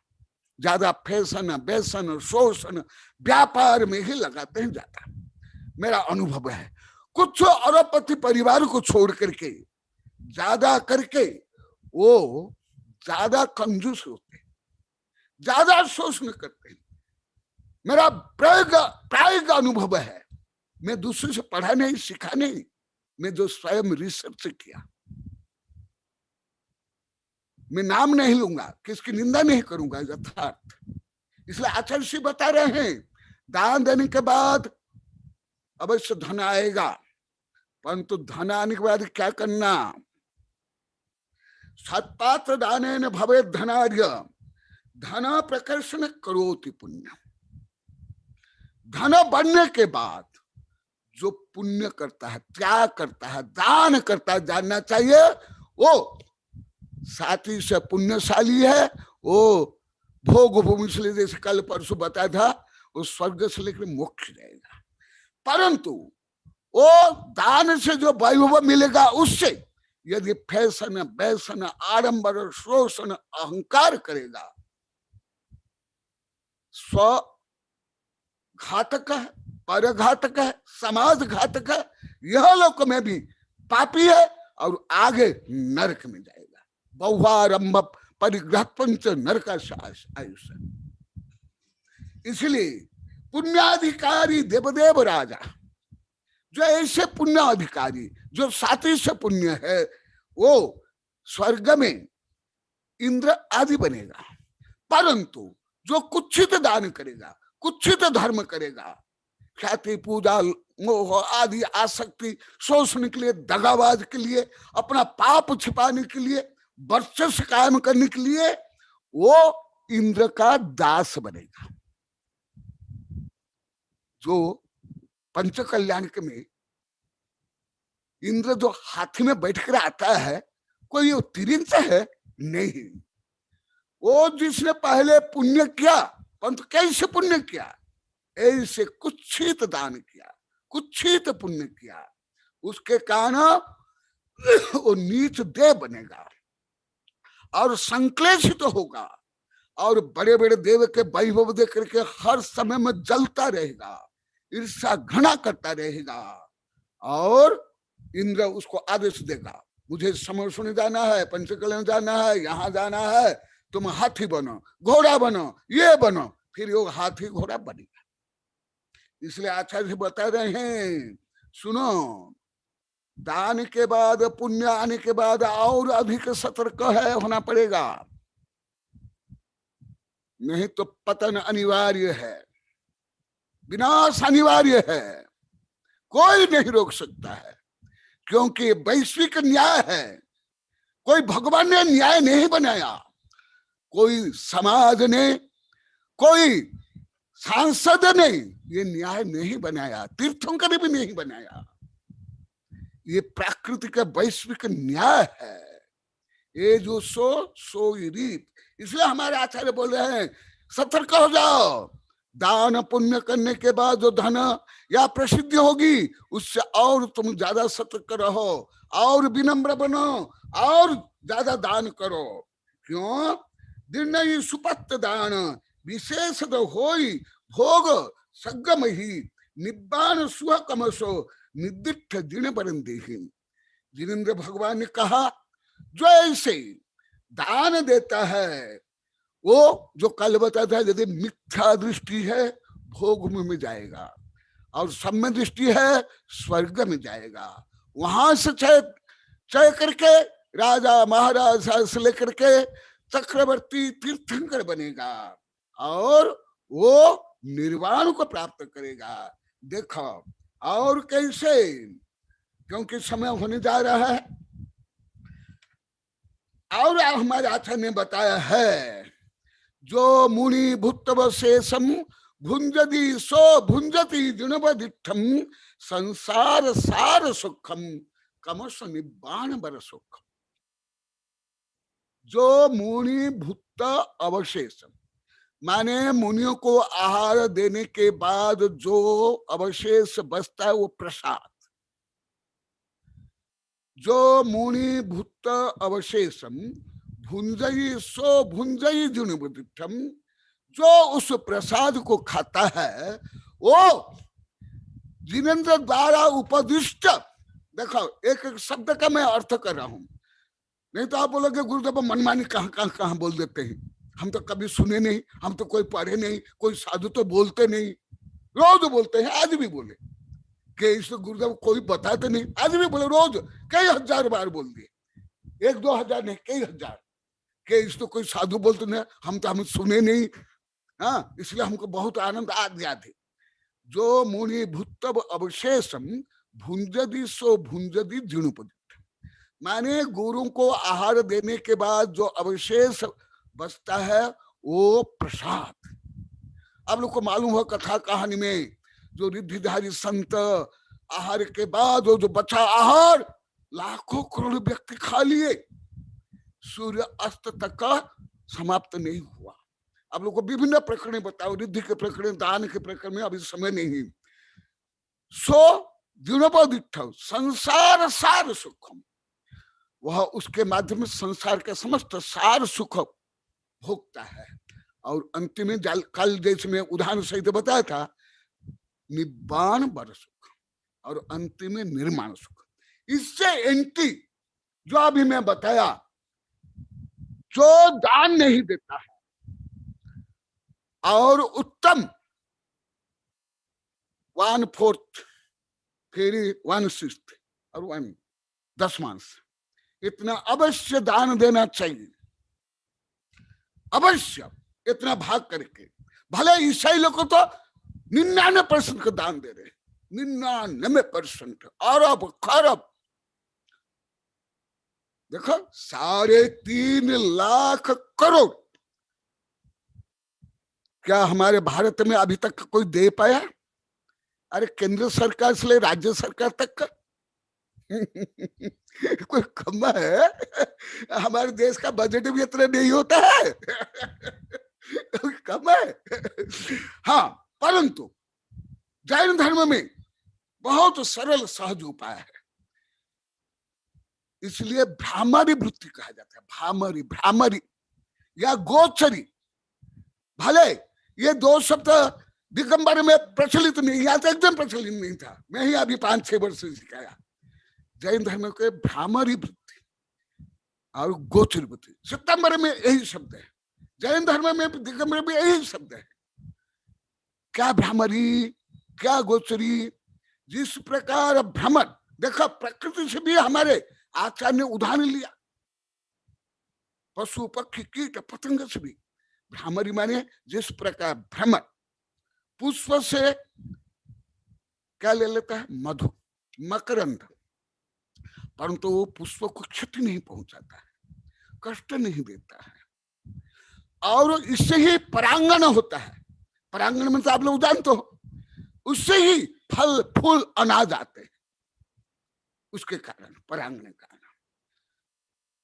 ज्यादा फैशन, व्यसन, शोषण, व्यापार में ही लगाते हैं ज्यादा। मेरा अनुभव है, कुछ अरबपति परिवार को छोड़ करके ज्यादा करके वो ज्यादा कंजूस होते हैं, ज्यादा शोषण करते हैं। मेरा प्रायोगिक अनुभव है। मैं दूसरे से पढ़ा नहीं, सीखा नहीं, मैं जो स्वयं रिसर्च किया। मैं नाम नहीं लूंगा, किसकी निंदा नहीं करूंगा, यथार्थ। इसलिए आचार्य श्री बता रहे हैं दान देने के बाद अवश्य धन आएगा, परंतु धन आने के बाद क्या करना? सत्पात्र दानेन भवेत् धनार्य धन प्रकर्षण करोति पुण्य। धन बढ़ने के बाद जो पुण्य करता है, त्याग करता है, दान करता है, जानना चाहिए वो साथी से पुण्यशाली है। वो भोग भूमि से लेकर, जैसे कल परसों बताया था, वो स्वर्ग से लेकर मोक्ष जाएगा। परंतु वो दान से जो वैभव मिलेगा, उससे यदि फैशन, वैसन, आडंबर, शोषण, अहंकार करेगा, स्व घातक है, पर घातक है, समाज घातक है, यह लोक में भी पापी है और आगे नरक में जाएगा। बहुआरंभ परिग्रह पंच नरक आयुष। इसलिए पुण्याधिकारी देवदेव राजा, जो ऐसे पुण्याधिकारी जो साथी से पुण्य है, वो स्वर्ग में इंद्र आदि बनेगा। परंतु जो कुत्सित दान करेगा, कुत्सित धर्म करेगा, ख्याति पूजा मोह आदि आसक्ति शोषण के लिए, दगाबाज के लिए, अपना पाप छिपाने के लिए, वर्चस्व कायम करने के लिए, वो इंद्र का दास बनेगा। जो पंच कल्याण में इंद्र जो हाथी में बैठकर आता है, कोई वो तिरिंच है नहीं। वो जिसने पहले पुण्य किया, परंतु कैसे पुण्य किया, ऐसे कुत्सित दान किया, कुत्सित पुण्य किया, उसके कारण वो नीच देव बनेगा और संक्लेशित होगा, और बड़े बड़े देव के वैभव देख करके हर समय में जलता रहेगा, ईर्ष्या घृणा करता रहेगा। और इंद्र उसको आदेश देगा, मुझे समर्षण जाना है, पंचकल्याण जाना है, यहाँ जाना है, तुम हाथी बनो, घोड़ा बनो, ये बनो। फिर वो हाथी घोड़ा बनेगा। इसलिए आचार्य बता रहे हैं, सुनो, दान के बाद, पुण्य आने के बाद और अधिक सतर्क है होना पड़ेगा, नहीं तो पतन अनिवार्य है, विनाश अनिवार्य है, कोई नहीं रोक सकता है। क्योंकि वैश्विक न्याय है, कोई भगवान ने न्याय नहीं बनाया, कोई समाज ने, कोई सांसद ने ये न्याय नहीं बनाया, तीर्थंकर भी नहीं बनाया, ये प्राकृतिक वैश्विक न्याय है। ये जो सो रीत। इसलिए हमारे आचार्य बोल रहे हैं, सतर्क हो जाओ, दान पुण्य करने के बाद जो धन या प्रसिद्धि होगी, उससे और तुम ज्यादा सतर्क रहो, और विनम्र बनो, और ज्यादा दान करो। क्यों? निर्णय सुपत्त दान विशेष होई भोग सगम ही निब्बान सुह कमसो निर्दिष्ट दिन बरंदेहीन। जिनेन्द्र भगवान ने कहा, जो ऐसे दान देता है, वो जो कल बताता है, यदि मिथ्या दृष्टि है भोग में जाएगा, और सम्य दृष्टि है स्वर्ग में जाएगा। वहां से चय करके राजा महाराज से लेकर के चक्रवर्ती तीर्थंकर बनेगा, और वो निर्वाण को प्राप्त करेगा। देखो और कैसे, क्योंकि समय होने जा रहा है, और हमारे आचार्य ने बताया है, जो मुनि भूतव शेषम भुंजति सो भुंजति जुनवदिठम संसार सार सुखम कमस निब्बाण बर सुखम। जो मुनि भूत अवशेषम, माने मुनियों को आहार देने के बाद जो अवशेष बचता है वो प्रसाद। जो मुनि भूत अवशेषम भुंजई सो भुंजई जुनवदिठम, जो उस प्रसाद को खाता है वो जिनेन्द्र द्वारा उपदिष्ट। देखो एक एक शब्द का मैं अर्थ कर रहा हूं, नहीं तो आप बोलोगे गुरुदेव मनमानी कहां बोल देते हैं, हम तो कभी सुने नहीं, हम तो कोई पढ़े नहीं, कोई साधु तो बोलते नहीं, रोज बोलते हैं, आज भी बोले कि इस गुरुदेव कोई बताते नहीं, आज भी बोले, रोज कई हजार बार बोल दिए, 1-2 हजार नहीं, कई हजार, कि इस तो कोई साधु बोलते नहीं, हम सुने नहीं। हाँ, इसलिए हमको बहुत आनंद आ गया थे। जो मुनि भूतव अवशेषम भुंजदि सो भुंजदि जिणुपदिठ, माने गुरु को आहार देने के बाद जो अवशेष बचता है वो प्रसाद। आप लोग को मालूम हो कथा कहानी में, जो रिद्धिधारी संत आहार के बाद जो बचा आहार लाखों करोड़ व्यक्ति खा लिए, सूर्य अस्त तक का समाप्त नहीं हुआ। आप लोग को विभिन्न प्रकरण बताओ, रिद्धि के प्रकरण, दान के प्रकरण में अभी समय नहीं। सो जुनवदिठ संसार सार सुखम, वह उसके माध्यम से संसार के समस्त सार सुख भोगता है। और अंतिम में कल जैसे में उदाहरण सहित बताया था, निब्बाण बर सुख, और अंतिम में निर्माण सुख। इससे एंटी जो अभी मैं बताया, जो दान नहीं देता है और उत्तम 1/4 फिर 1/6 और 1/10 इतना अवश्य दान देना चाहिए, अवश्य इतना भाग करके। भले ईसाई लोग को तो 99% का दान दे रहे, 99% अरब खरब। देखो 3.5 लाख करोड़ क्या हमारे भारत में अभी तक कोई दे पाया? अरे केंद्र सरकार से ले राज्य सरकार तक का कोई कम है? हमारे देश का बजट भी इतना नहीं होता है कम है। हाँ, परंतु जैन धर्म में बहुत सरल सहज उपाय है, इसलिए भ्रामरी वृत्ति कहा जाता है। भ्रामरी या गोचरी। भले ये 2 शब्द दिगंबर में प्रचलित नहीं, या तो एकदम प्रचलित नहीं था, मैं ही अभी 5-6 वर्ष से सिखाया। जैन धर्म के भ्रामरी वृत्ति और गोचरी वृत्ति, सितंबर में यही शब्द है, जैन धर्म में दिगंबर में यही शब्द है। क्या भ्रामरी, क्या गोचरी? जिस प्रकार भ्रमण, देखो प्रकृति से भी हमारे आचार्य ने उदाहरण लिया, पशु पक्षी कीट पतंग से भी। भ्रामरी माने जिस प्रकार भ्रमण पुष्प से क्या ले लेता है? मधु, मकरंद, परंतु वो पुष्प को क्षति नहीं पहुंचाता है, कष्ट नहीं देता है, और इससे ही परांगण होता है। परांगण में तो आप लोग जानते हो, उससे ही फल फूल अनाज आते हैं, उसके कारण परांगण कारण।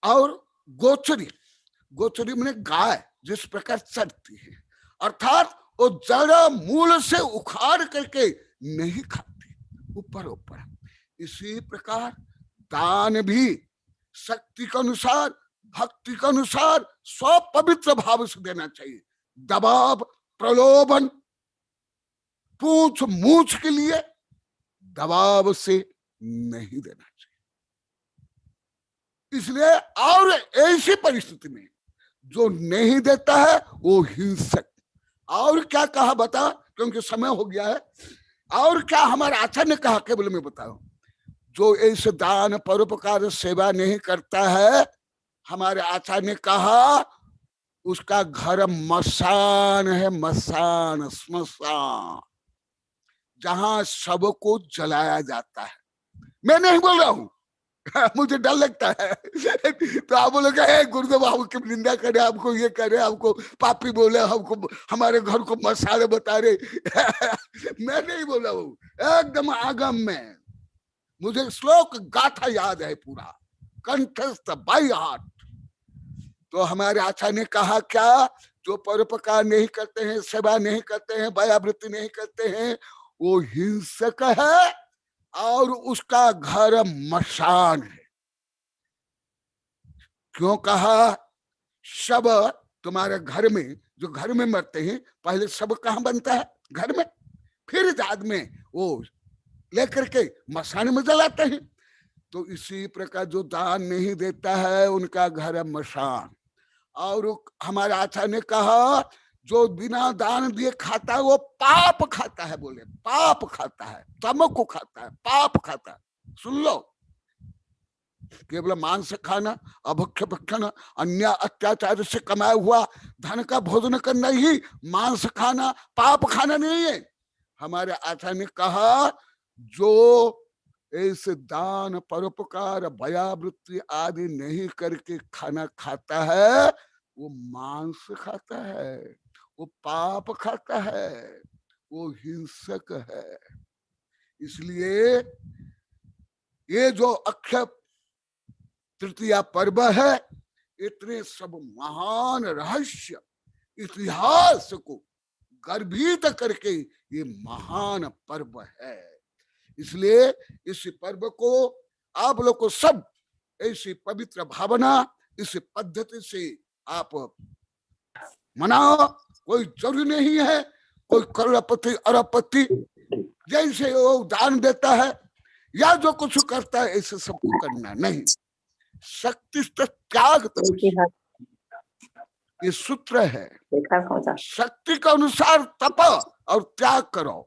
और गोचरी मैंने गाय जिस प्रकार चरती है, अर्थात वो जड़ मूल से उखाड़ करके नहीं खाती, ऊपर। इसी प्रकार दान भी शक्ति के अनुसार, भक्ति के अनुसार स्वपवित्र भाव से देना चाहिए। दबाव, प्रलोभन, पूछ मूछ के लिए दबाव से नहीं देना चाहिए। इसलिए और ऐसी परिस्थिति में जो नहीं देता है वो हिंसक। और क्या कहा बता, क्योंकि समय हो गया है। और क्या हमारे आचार्य ने कहा, केवल मैं बताऊं, जो ऐसे दान परोपकार सेवा नहीं करता है, हमारे आचार्य ने कहा उसका घर मसान है, मसान, श्मशान, जहां शव को जलाया जाता है। मैं नहीं बोल रहा हूं मुझे डर लगता है तो आप बोलोगे गुरुदेव हमको निंदा करे, हमको ये करे, हमको पापी बोले, हमको हमारे घर को मसाले बता रहे मैं नहीं बोला हूं, एकदम आगम में मुझे श्लोक गाथा याद है पूरा, कंठस्थ बाय हार्ट। तो हमारे आचार्य ने कहा क्या, जो परोपकार नहीं करते हैं, सेवा नहीं करते हैं, दयावृत्ति नहीं करते हैं, वो हिंसक है और उसका घर मशान है। क्यों कहा? शव तुम्हारे घर में, जो घर में मरते हैं, पहले शव कहाँ बनता है? घर में, फिर बाद में वो लेकर के मशान में जलाते हैं। तो इसी प्रकार जो दान नहीं देता है उनका घर मशान। और हमारे आचार्य ने कहा जो बिना दान दिए खाता है वो पाप खाता है, बोले पाप खाता है, तमको खाता है, पाप खाता है। सुन लो, केवल मांस खाना, अभक्ष्य भक्षण, अन्य अत्याचार से कमाया हुआ धन का भोजन करना ही मांस खाना, पाप खाना नहीं है। हमारे आचार्य ने कहा जो ऐसे दान परोपकार भयावृत्ति आदि नहीं करके खाना खाता है वो मांस खाता है, वो पाप खाता है, वो हिंसक है। इसलिए ये जो अक्षय तृतीया पर्व है, इतने सब महान रहस्य इतिहास को गर्भित करके ये महान पर्व है। इसलिए इस पर्व को आप लोग को सब ऐसी पवित्र भावना, इस पद्धति से आप मनाओ। कोई जरूरी नहीं है कोई करोड़पति अरबपति जैसे वो दान देता है या जो कुछ करता है ऐसे सबको करना नहीं। शक्ति त्याग ये सूत्र है, शक्ति के अनुसार तप और त्याग करो।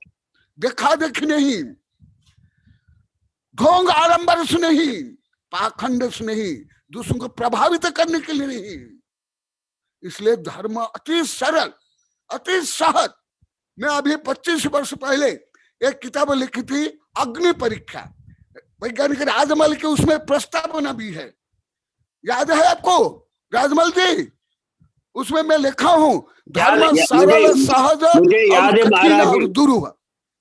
देखा देखी नहीं, ढोंग आडंबर से नहीं, पाखंड से नहीं, दूसरों को प्रभावित करने के लिए नहीं। इसलिए धर्म अति सरल, अति सहज। मैं अभी 25 वर्ष पहले एक किताब लिखी थी, अग्नि परीक्षा, वैज्ञानिक राजमल के, उसमें प्रस्तावना भी है, याद है आपको राजमल जी? उसमें मैं लिखा हूं धर्म सरल सहज और दुरूह।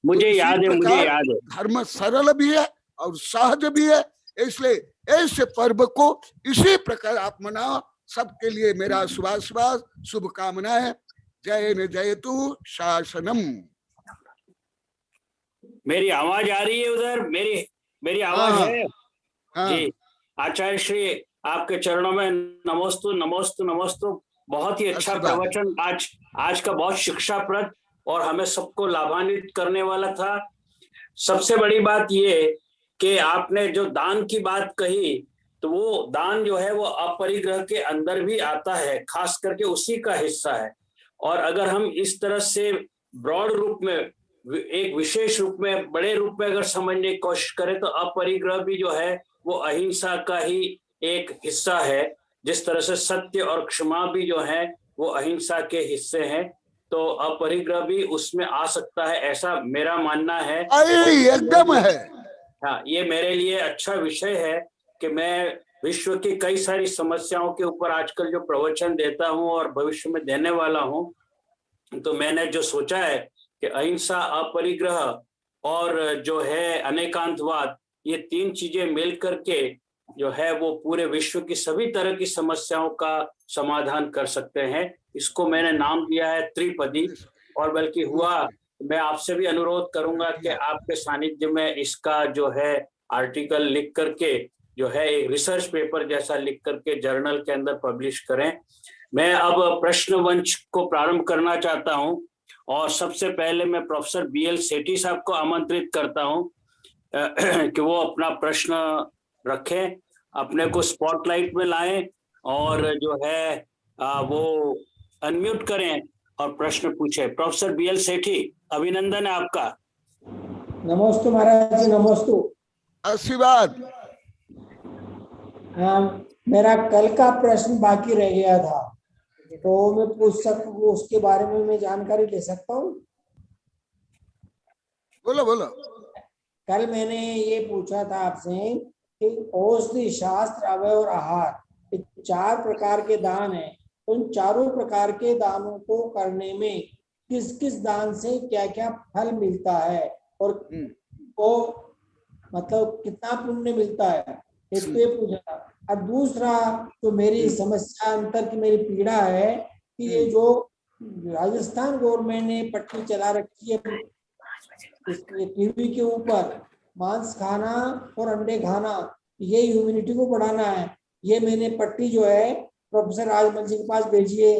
मुझे याद है। धर्म सरल भी है और सहज भी है, इसलिए ऐसे पर्व को इसी प्रकार आप मनाओ। सबके लिए मेरा शुभाशुभाष शुभकामनाएं। जय न जयतु शासनम। मेरी आवाज आ रही है उधर? मेरी आवाज है? जी, आचार्य श्री आपके चरणों में नमोस्तु नमोस्तु नमोस्तु। बहुत ही अच्छा प्रवचन आज का, बहुत शिक्षाप्रद और हमें सबको लाभान्वित करने वाला था। सबसे बड़ी बात ये कि आपने जो दान की बात कही, तो वो दान जो है वो अपरिग्रह के अंदर भी आता है, खास करके उसी का हिस्सा है। और अगर हम इस तरह से ब्रॉड रूप में, एक विशेष रूप में, बड़े रूप में अगर समझने की कोशिश करें, तो अपरिग्रह भी जो है वो अहिंसा का ही एक हिस्सा है। जिस तरह से सत्य और क्षमा भी जो है वो अहिंसा के हिस्से हैं, तो अपरिग्रह भी उसमें आ सकता है, ऐसा मेरा मानना है। एकदम है। हाँ, ये मेरे लिए अच्छा विषय है कि मैं विश्व की कई सारी समस्याओं के ऊपर आजकल जो प्रवचन देता हूँ और भविष्य में देने वाला हूँ, तो मैंने जो सोचा है कि अहिंसा, अपरिग्रह और जो है अनेकांतवाद, ये 3 चीजें मिल करके जो है वो पूरे विश्व की सभी तरह की समस्याओं का समाधान कर सकते हैं। इसको मैंने नाम दिया है त्रिपदी। और बल्कि हुआ, मैं आपसे भी अनुरोध करूंगा कि आपके सानिध्य में इसका जो है आर्टिकल लिख करके, जो है एक रिसर्च पेपर जैसा लिख करके जर्नल के अंदर पब्लिश करें। मैं अब प्रश्न मंच को प्रारंभ करना चाहता हूं और सबसे पहले मैं प्रोफेसर BL सेठी साहब को आमंत्रित करता हूं कि वो अपना प्रश्न रखें, अपने को स्पॉटलाइट में लाएं और जो है वो अनम्यूट करें और प्रश्न पूछे। प्रोफेसर BL सेठी, अभिनंदन है आपका। नमस्ते महाराज जी, नमस्ते। आशीर्वाद। मेरा कल का प्रश्न बाकी रह गया था, तो मैं पूछ सकूं, उसके बारे में मैं जानकारी ले सकता हूँ? बोलो बोलो। कल मैंने ये पूछा था आपसे कि औषधि, शास्त्र, अवय और आहार, ये 4 प्रकार के दान हैं। उन चारों प्रकार के दानों को करने में किस किस दान से क्या क्या फल मिलता है और वो मतलब कितना पुण्य मिलता है, इसको ये पूछा था। और दूसरा जो मेरी समस्या, अंतर की मेरी पीड़ा है कि ये जो राजस्थान गवर्नमेंट ने पट्टी चला रखी है टीवी के ऊपर, मांस खाना और अंडे खाना, ये ह्यूमैनिटी को बढ़ाना है। ये मैंने पट्टी जो है प्रोफेसर राजमल जी के पास भेजी है।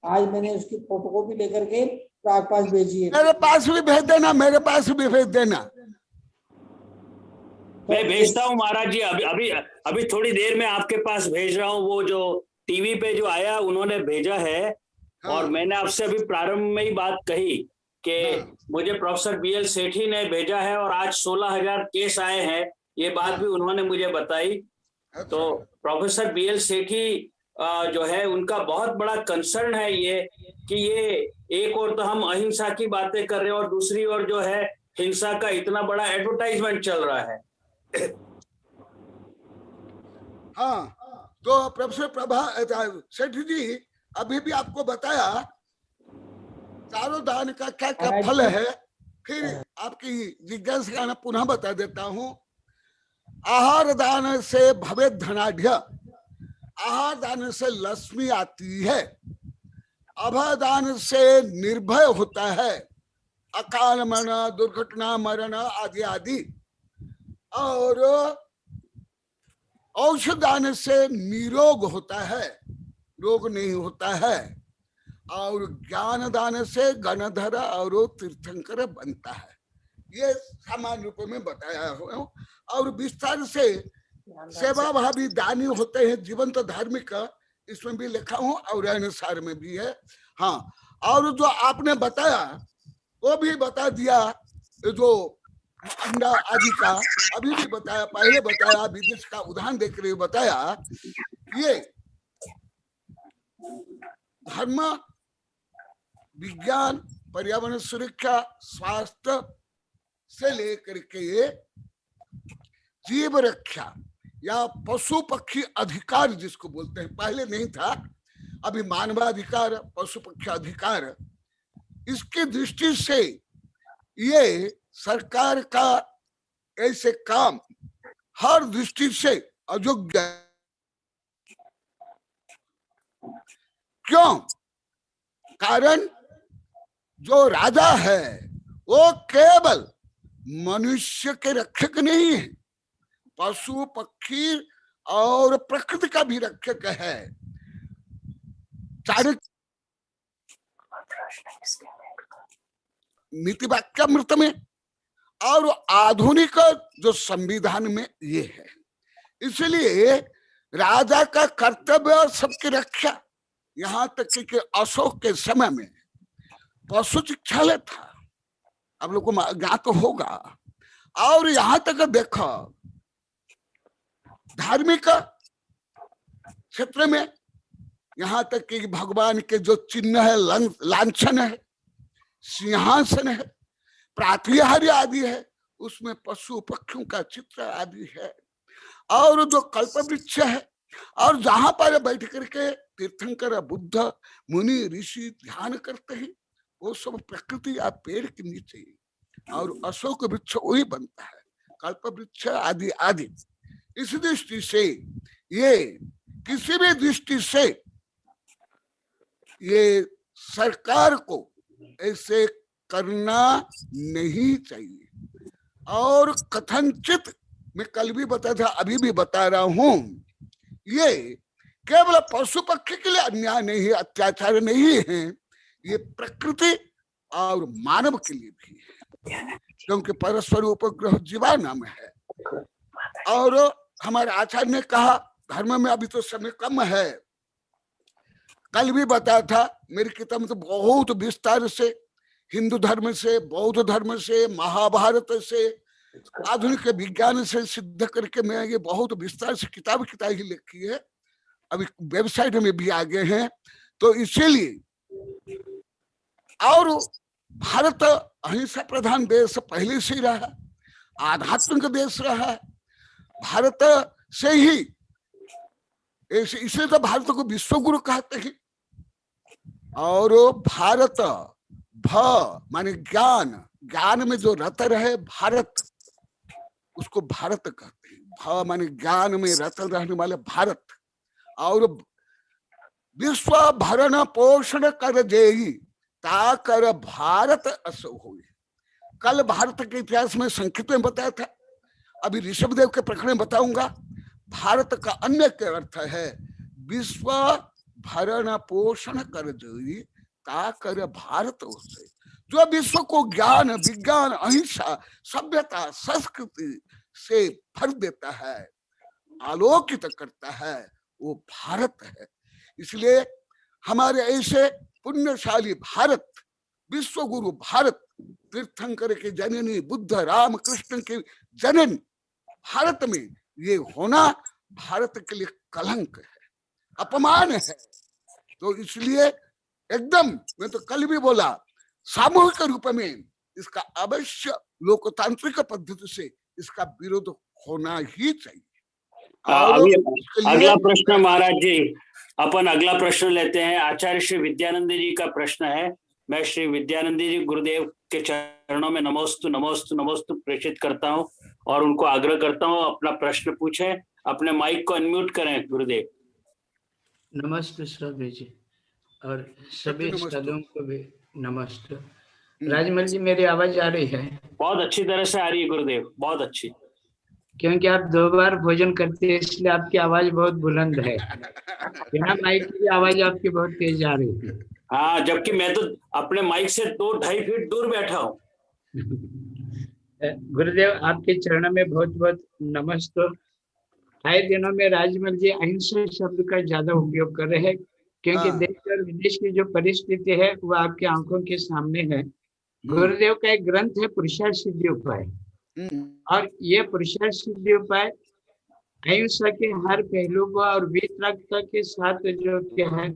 आज मैंने उसकी फोटोकॉपी लेकर के आपके पास भेजी है। मेरे पास भी भेज देना, मेरे पास भी भेज देना। मैं भेजता हूँ महाराज जी, अभी थोड़ी देर में आपके पास भेज रहा हूँ। वो जो टीवी पे जो आया उन्होंने भेजा है। हाँ। और मैंने आपसे अभी प्रारंभ में ही बात कही कि हाँ। मुझे प्रोफेसर BL सेठी ने भेजा है और आज 16,000 केस आए हैं, ये बात हाँ। भी उन्होंने मुझे बताई। अच्छा। तो प्रोफेसर BL सेठी जो है उनका बहुत बड़ा कंसर्न है ये कि ये एक और तो हम अहिंसा की बातें कर रहे हैं और दूसरी ओर जो है हिंसा का इतना बड़ा एडवर्टाइजमेंट चल रहा है। हाँ, तो प्रोफेसर सेठी जी अभी भी आपको बताया चारों दान का क्या क्या फल है। फिर आपकी जिज्ञासा का पुनः बता देता हूँ। आहार दान से भवे धनाढ़, आहार दान से लक्ष्मी आती है। अभय दान से निर्भय होता है, अकाल मरण, दुर्घटना, मरण आदि आदि। और औषध दान से निरोग होता है, रोग नहीं होता है। और ज्ञान दान से गणधर और तीर्थंकर बनता है। ये सामान्य रूप में बताया हूँ। और विस्तार से सेवा भावी दानी होते हैं, जीवंत धार्मिक, इसमें भी लिखा हूँ और अनुसार में भी है। हाँ, और जो आपने बताया वो भी बता दिया, जो अंडा आदि का अभी भी बताया, पहले बताया, विदेश का उदाहरण देख रहे बताया। ये धर्म, विज्ञान, पर्यावरण सुरक्षा, स्वास्थ्य से लेकर के जीव रक्षा या पशु पक्षी अधिकार जिसको बोलते हैं, पहले नहीं था, अभी मानवाधिकार, पशु पक्षी अधिकार, इसकी दृष्टि से ये सरकार का ऐसे काम हर दृष्टि से अयोग्य। क्यों? कारण जो राजा है वो केवल मनुष्य के रक्षक नहीं है, पशु पक्षी और प्रकृति का भी रक्षक है। नीति वाक्यामृत में और आधुनिक जो संविधान में ये है। इसलिए राजा का कर्तव्य और सबकी रक्षा, यहाँ तक कि अशोक के समय में पशु चिकित्सालय था, आप लोग को ज्ञात होगा। और यहाँ तक देखो धार्मिक क्षेत्र में, यहाँ तक कि भगवान के जो चिन्ह है, लांछन है, सिंहासन है, प्रातिहार्य आदि है, उसमें पशु पक्षियों का चित्र आदि है। और जो कल्प वृक्ष है, और जहां पर बैठ करके तीर्थंकर बुद्ध मुनि ऋषि ध्यान करते हैं, वो सब प्रकृति या पेड़ के नीचे, और अशोक वृक्ष वही बनता है, कल्प वृक्ष आदि आदि। इस दृष्टि से ये किसी भी दृष्टि से ये सरकार को ऐसे करना नहीं चाहिए। और कथनचित मैं कल भी बताया था, अभी भी बता रहा हूं, ये केवल पशु पक्षी के लिए अन्याय नहीं है, अत्याचार नहीं है, ये प्रकृति और मानव के लिए भी है, क्योंकि परस्पर उपग्रह जीवा नाम है। और हमारे आचार्य ने कहा, धर्म में अभी तो समय कम है, कल भी बताया था, मेरी किताब में तो बहुत विस्तार से हिंदू धर्म से, बौद्ध धर्म से, महाभारत से, आधुनिक विज्ञान से सिद्ध करके मैं ये बहुत विस्तार से किताब ही लिखी है, अभी वेबसाइट में भी आ गए हैं। तो इसीलिए, और भारत अहिंसा प्रधान देश पहले से ही रहा, आध्यात्मिक देश रहा, भारत से ही, इसलिए तो भारत को विश्वगुरु कहते हैं। और भारत भ माने ज्ञान, ज्ञान में जो रत रहे भारत, उसको भारत कहते हैं। भ माने ज्ञान में रत रहने वाले भारत। और विश्व भरण पोषण कर देगी ताकर भारत असो हुई। कल भारत के इतिहास में संक्षिप्त में बताया था, अभी ऋषभदेव के प्रकरण में बताऊंगा। भारत का अन्य के अर्थ है विश्व भरण पोषण कर देगी ताकर भारत उसे, जो विश्व को ज्ञान, विज्ञान, अहिंसा, सभ्यता, संस्कृति से भर देता है, आलोकित करता है, वो भारत है। इसलिए हमारे ऐसे पुण्यशाली भारत, विश्व गुरु भारत, तीर्थंकर के जननी, बुद्ध राम कृष्ण के जननी भारत में ये होना भारत के लिए कलंक है, अपमान है। तो इसलिए एकदम, मैं तो कल भी बोला, सामूहिक रूप में इसका अवश्य लोकतांत्रिक पद्धति से इसका विरोध होना ही चाहिए। अगला प्रश्न महाराज जी, अपन अगला प्रश्न लेते हैं। आचार्य श्री विद्यानंद जी का प्रश्न है। मैं श्री विद्यानंद जी गुरुदेव के चरणों में नमोस्तु नमोस्तु नमोस्तु प्रेषित करता हूं और उनको आग्रह करता हूं अपना प्रश्न पूछें। अपने माइक को अनम्यूट करें गुरुदेव। नमस्ते श्रद्धेय जी और सभी श्रद्धालुओं को भी नमस्ते। राजमल जी, मेरी आवाज आ रही है? बहुत अच्छी तरह से आ रही है गुरुदेव, बहुत अच्छी। क्योंकि आप 2 बार भोजन करते हैं इसलिए आपकी आवाज बहुत बुलंद है। बिना माइक की आवाज आपकी बहुत तेज आ रही है। हाँ, जबकि मैं तो अपने माइक से 2-2.5 फीट दूर बैठा हूँ। गुरुदेव आपके चरणों में बहुत बहुत नमस्ते। आए दिनों में राजमल जी अहिंसा शब्द का ज्यादा उपयोग कर रहे हैं, क्योंकि देश और विदेश की जो परिस्थिति है वो आपकी आंखों के सामने है। गुरुदेव का एक ग्रंथ है पुरुषार्थ सिद्धि उपाय, और ये पुरुषार्थ सिद्धि उपाय अहिंसा के हर पहलू को और वीतरागता के साथ जो क्या है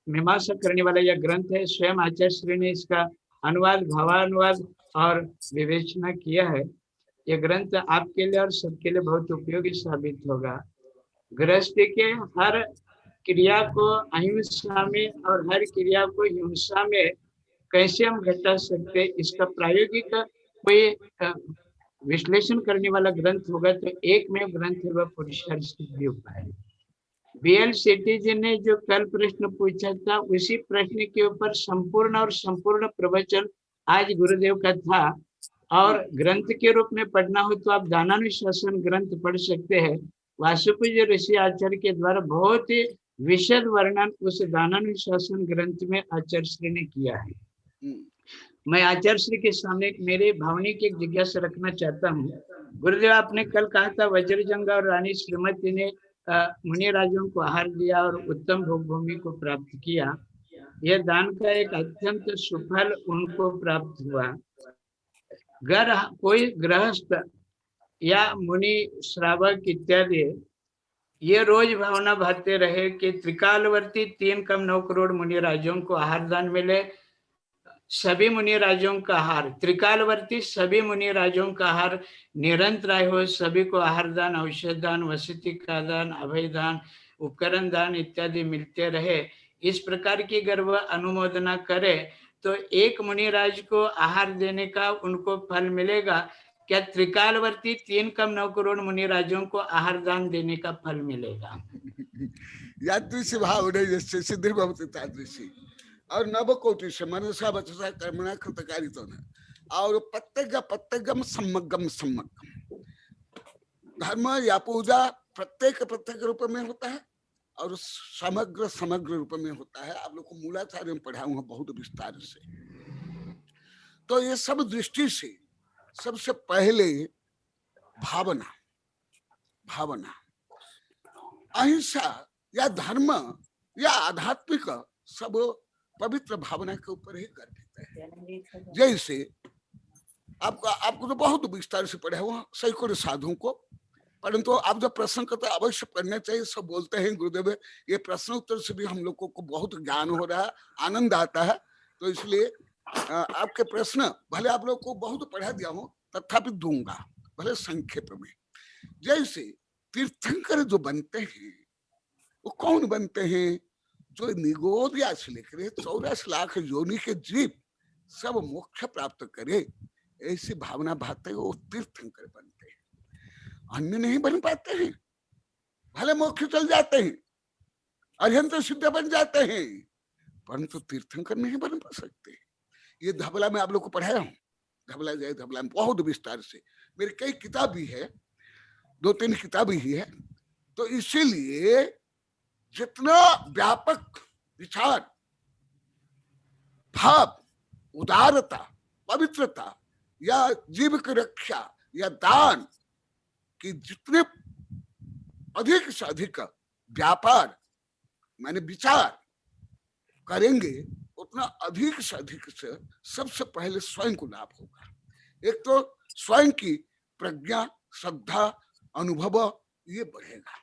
मीमांसा करने वाला यह ग्रंथ है। स्वयं आचार्य श्री ने इसका अनुवाद, भावानुवाद और विवेचना किया है। यह ग्रंथ आपके लिए और सबके लिए बहुत उपयोगी साबित होगा। गृहस्थी के हर क्रिया को अहिंसा में और हर क्रिया को हिंसा में कैसे हम घटा सकते, इसका प्रायोगिक कोई विश्लेषण करने वाला ग्रंथ होगा तो एक में ग्रंथ है वह पुरुषार्थ सिद्धि उपाय। BL सेठी जी ने जो कल प्रश्न पूछा था उसी प्रश्न के ऊपर संपूर्ण और संपूर्ण प्रवचन आज गुरुदेव का था। और ग्रंथ के रूप में पढ़ना हो तो आप दानानुशासन ग्रंथ पढ़ सकते हैं। वासुपूज्य ऋषि आचार्य के द्वारा बहुत ही विशद वर्णन उस दानानुशासन ग्रंथ में आचार्य श्री ने किया है। मैं आचार्य श्री के सामने मेरे भावनिक एक जिज्ञासा रखना चाहता हूँ। गुरुदेव, आपने कल कहा था वज्रजंगा और रानी श्रीमती ने मुनि राजों को आहार दिया और उत्तम भोग भूमि को प्राप्त किया। यह दान का एक अत्यंत सुफल उनको प्राप्त हुआ। कोई गृहस्थ या मुनि श्रावक इत्यादि ये रोज भावना भरते रहे कि त्रिकालवर्ती 3 कम 9 करोड़ मुनि राजों को आहार दान मिले। सभी मुनि राजों का आहार, त्रिकालवर्ती सभी मुनि राजों का आहार निरंतर हो, सभी को आहार दान, औषध दान, वसति का दान, अभय दान, उपकरण दान इत्यादि मिलते रहे। इस प्रकार की अगर वह अनुमोदना करे तो एक मुनि राज को आहार देने का उनको फल मिलेगा। क्या त्रिकालवर्ती 3 कम 9 करोड़ मुनि राजों को आहार दान देने का फल मिलेगा? यादृशी भाव नहीं जैसे सिद्धि भवति तादृशी और नवकोटि से मनसा वचसा कर्मणा कृतकारितो न और प्रत्येकम सम्मगम सम्मगम। धर्म या पूजा प्रत्येक रूप में होता है और समग्र रूप में होता है। आप लोग को मूलाचार्य में पढ़ा हुआ बहुत विस्तार से। तो ये सब दृष्टि से सबसे पहले भावना अहिंसा या धर्म या आध्यात्मिक सब पवित्र भावना के ऊपर ही गर्भित है। जैसे आपको तो बहुत विस्तार से पढ़ा हुआ सैकड़ों साधुओं को, परंतु आप जब प्रश्न करते अवश्य पढ़ना चाहिए। सब बोलते हैं गुरुदेव ये प्रश्न उत्तर से भी हम लोगों को बहुत ज्ञान हो रहा है, आनंद आता है। तो इसलिए आपके प्रश्न भले आप लोग को बहुत पढ़ा दिया हूं तथापि दूंगा भले संक्षेप में। जैसे तीर्थंकर जो बनते हैं वो कौन बनते हैं? जो निगोदिया से लेकर 84 लाख योनि के जीव सब मोक्ष प्राप्त करे, ऐसी भावना भाते वो तीर्थंकर बनते हैं। अन्य नहीं बन पाते हैं, भले मोक्ष चल जाते हैं, अरिहंत सिद्ध बन जाते हैं, परंतु तीर्थंकर नहीं बन पा सकते। ये धबला में आप लोग को पढ़ाया हूं, धबला जय धबला में बहुत विस्तार से। मेरी कई किताब भी है, 2-3 किताब ही है। तो इसीलिए जितना व्यापक विचार, भाव, उदारता, पवित्रता या जीव की रक्षा या दान की जितने अधिक से अधिक व्यापार माने विचार करेंगे उतना अधिक से अधिक से सबसे पहले स्वयं को लाभ होगा। एक तो स्वयं की प्रज्ञा, श्रद्धा, अनुभव ये बढ़ेगा।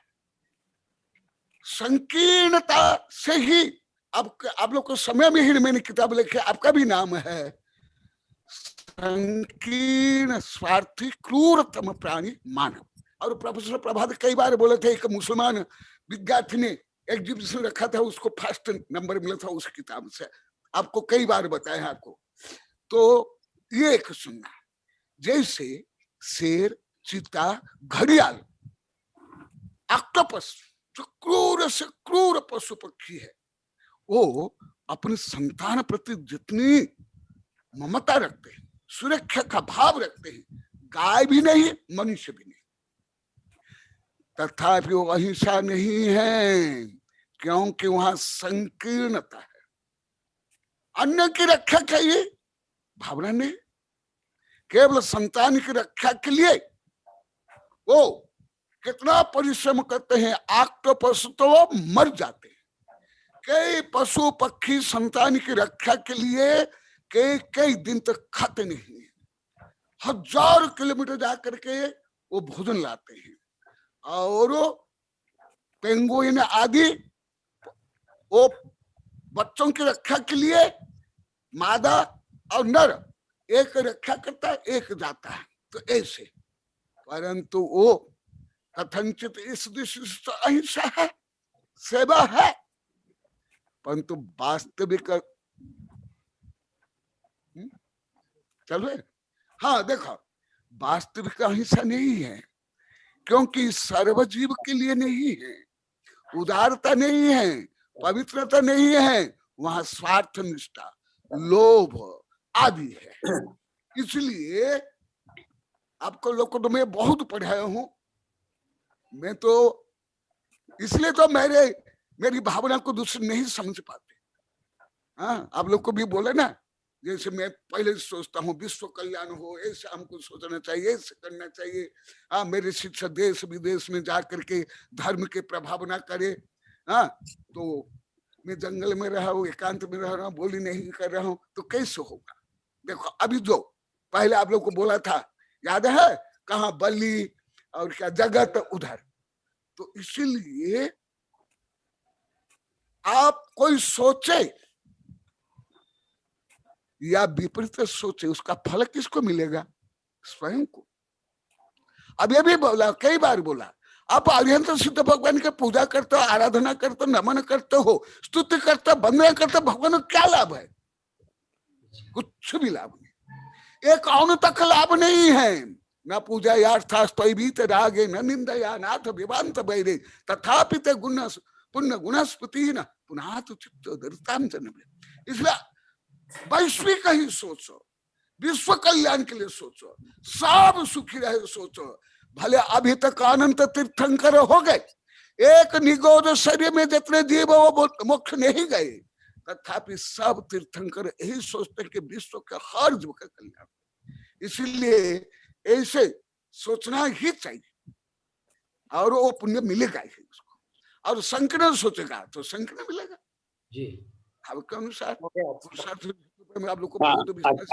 संकीर्णता से ही आप लोग को समय में ही मैंने किताब लिखी, आपका भी नाम है संकीर्ण स्वार्थी क्रूरतम प्राणी मानव। और प्रोफेसर प्रभात कई बार बोले थे, एक मुसलमान विद्यार्थी ने एग्जीबिशन रखा था, उसको फर्स्ट नंबर मिला था उस किताब से। आपको कई बार बताया आपको। तो ये एक सुनना, जैसे शेर, चीता, घड़ियाल, ऑक्टोपस जो क्रूर से क्रूर पशु पक्षी है, वो अपने संतान प्रति जितनी ममता रखते हैं, सुरक्षा का भाव रखते हैं, गाय भी नहीं, मनुष्य भी नहीं, तथापि वो अहिंसा नहीं है, क्योंकि वहां संकीर्णता है। अन्य की रक्षा चाहिए, भावना नहीं। केवल संतान की रक्षा के लिए वो कितना परिश्रम करते हैं। ऑक्टोपस तो वो मर जाते हैं, कई पशु पक्षी संतान की रक्षा के लिए कई कई दिन तक खाते नहीं है, 1000 किलोमीटर जाकर के वो भोजन लाते हैं। और पेंगुइन आदि वो बच्चों की रक्षा के लिए मादा और नर एक रक्षा करता है, एक जाता है, तो ऐसे। परंतु वो कथनचित इस दृष्टि से अहिंसा है, सेवा है, परंतु वास्तविक चलो हाँ देखो वास्तविक अहिंसा नहीं है, क्योंकि सर्वजीव के लिए नहीं है, उदारता नहीं है, पवित्रता नहीं है, वहां स्वार्थ निष्ठा लोभ आदि है। इसलिए आपको लोगों को तो मैं बहुत पढ़ाया हूं, मैं तो इसलिए तो मेरी भावना को दूसरे नहीं समझ पाते। हाँ आप लोग को भी बोले ना, जैसे मैं पहले सोचता हूँ विश्व कल्याण हो, ऐसा हमको सोचना चाहिए, ऐसे करना चाहिए। हाँ मेरे शिक्षा देश विदेश में जा करके धर्म के प्रभाव ना करे। हाँ तो मैं जंगल में रहा हूँ, एकांत में रह रहा हूँ, बोली नहीं कर रहा हूँ, तो कैसे होगा। देखो अभी जो पहले आप लोग को बोला था याद है, कहाँ बलि और क्या जगत उधर। तो इसीलिए आप कोई सोचे या विपरीत सोचे, उसका फल किसको मिलेगा, स्वयं को। अब ये भी बोला, कई बार बोला, आप अरिहंत सिद्ध भगवान की पूजा करते हो, आराधना करते हो, नमन करते हो, स्तुति करते हो, वंदना करते हो, भगवान को क्या लाभ है, कुछ भी लाभ नहीं, एक अणु तक लाभ नहीं है। न पूजा यार्थास्त्वैभीत रागे न निंदया नाथ विवांत वैरे तथापि ते गुण पुण्य गुणस्पति न पुनः तो चित्तो दरिताम जन्म। इसलिए वैश्विक ही सोचो, विश्व कल्याण के लिए सोचो, सब सुखी रहे सोचो। भले अभी तक अनंत तीर्थंकर हो गए, एक निगोद शरीर में जितने जीव वो मोक्ष नहीं गए, तथापि सब तीर्थंकर यही सोचते हैं कि विश्व के हर जीव का कल्याण। इसलिए ऐसे सोचना ही चाहिए और वो पुण्य मिलेगा ही उसको। और संकीर्ण सोचेगा तो संकीर्ण मिलेगा जी, आपके अनुसार। आप लोग को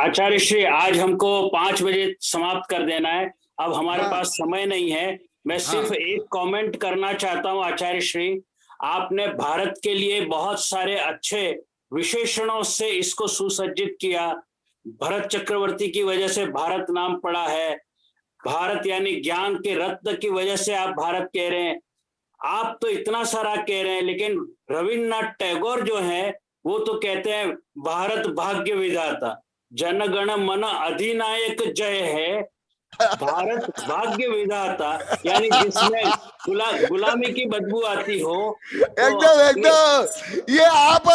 आचार्य श्री आज हमको 5 बजे समाप्त कर देना है, अब हमारे पास समय नहीं है। मैं सिर्फ एक कमेंट करना चाहता हूं आचार्य श्री, आपने भारत के लिए बहुत सारे अच्छे विशेषणों से इसको सुसज्जित किया। भरत चक्रवर्ती की वजह से भारत नाम पड़ा है, भारत यानी ज्ञान के रत्न की वजह से आप भारत कह रहे हैं। आप तो इतना सारा कह रहे हैं, लेकिन रविन्द्रनाथ टैगोर जो है वो तो कहते हैं भारत भाग्य विधाता, जनगण मन अधिनायक जय है, भारत भाग्य विधाता, यानी जिसमें गुलामी की बदबू आती हो। एकदम ये आप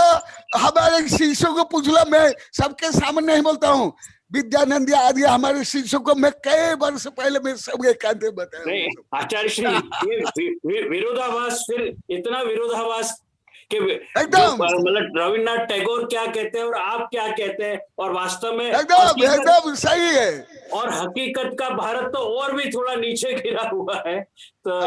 हमारे शिष्यों को पूछ लो, मैं सबके सामने नहीं बोलता हूँ। विद्यानंद आदि हमारे शिष्यों को मैं कई वर्ष पहले मैं सब कहते बताया। आचार्य श्री ये विरोधाभास, फिर इतना विरोधाभास कि मतलब रविन्द्रनाथ टैगोर क्या कहते हैं और आप क्या कहते हैं, और वास्तव में एकदम सही है। और हकीकत का भारत तो और भी थोड़ा नीचे गिरा हुआ है। तो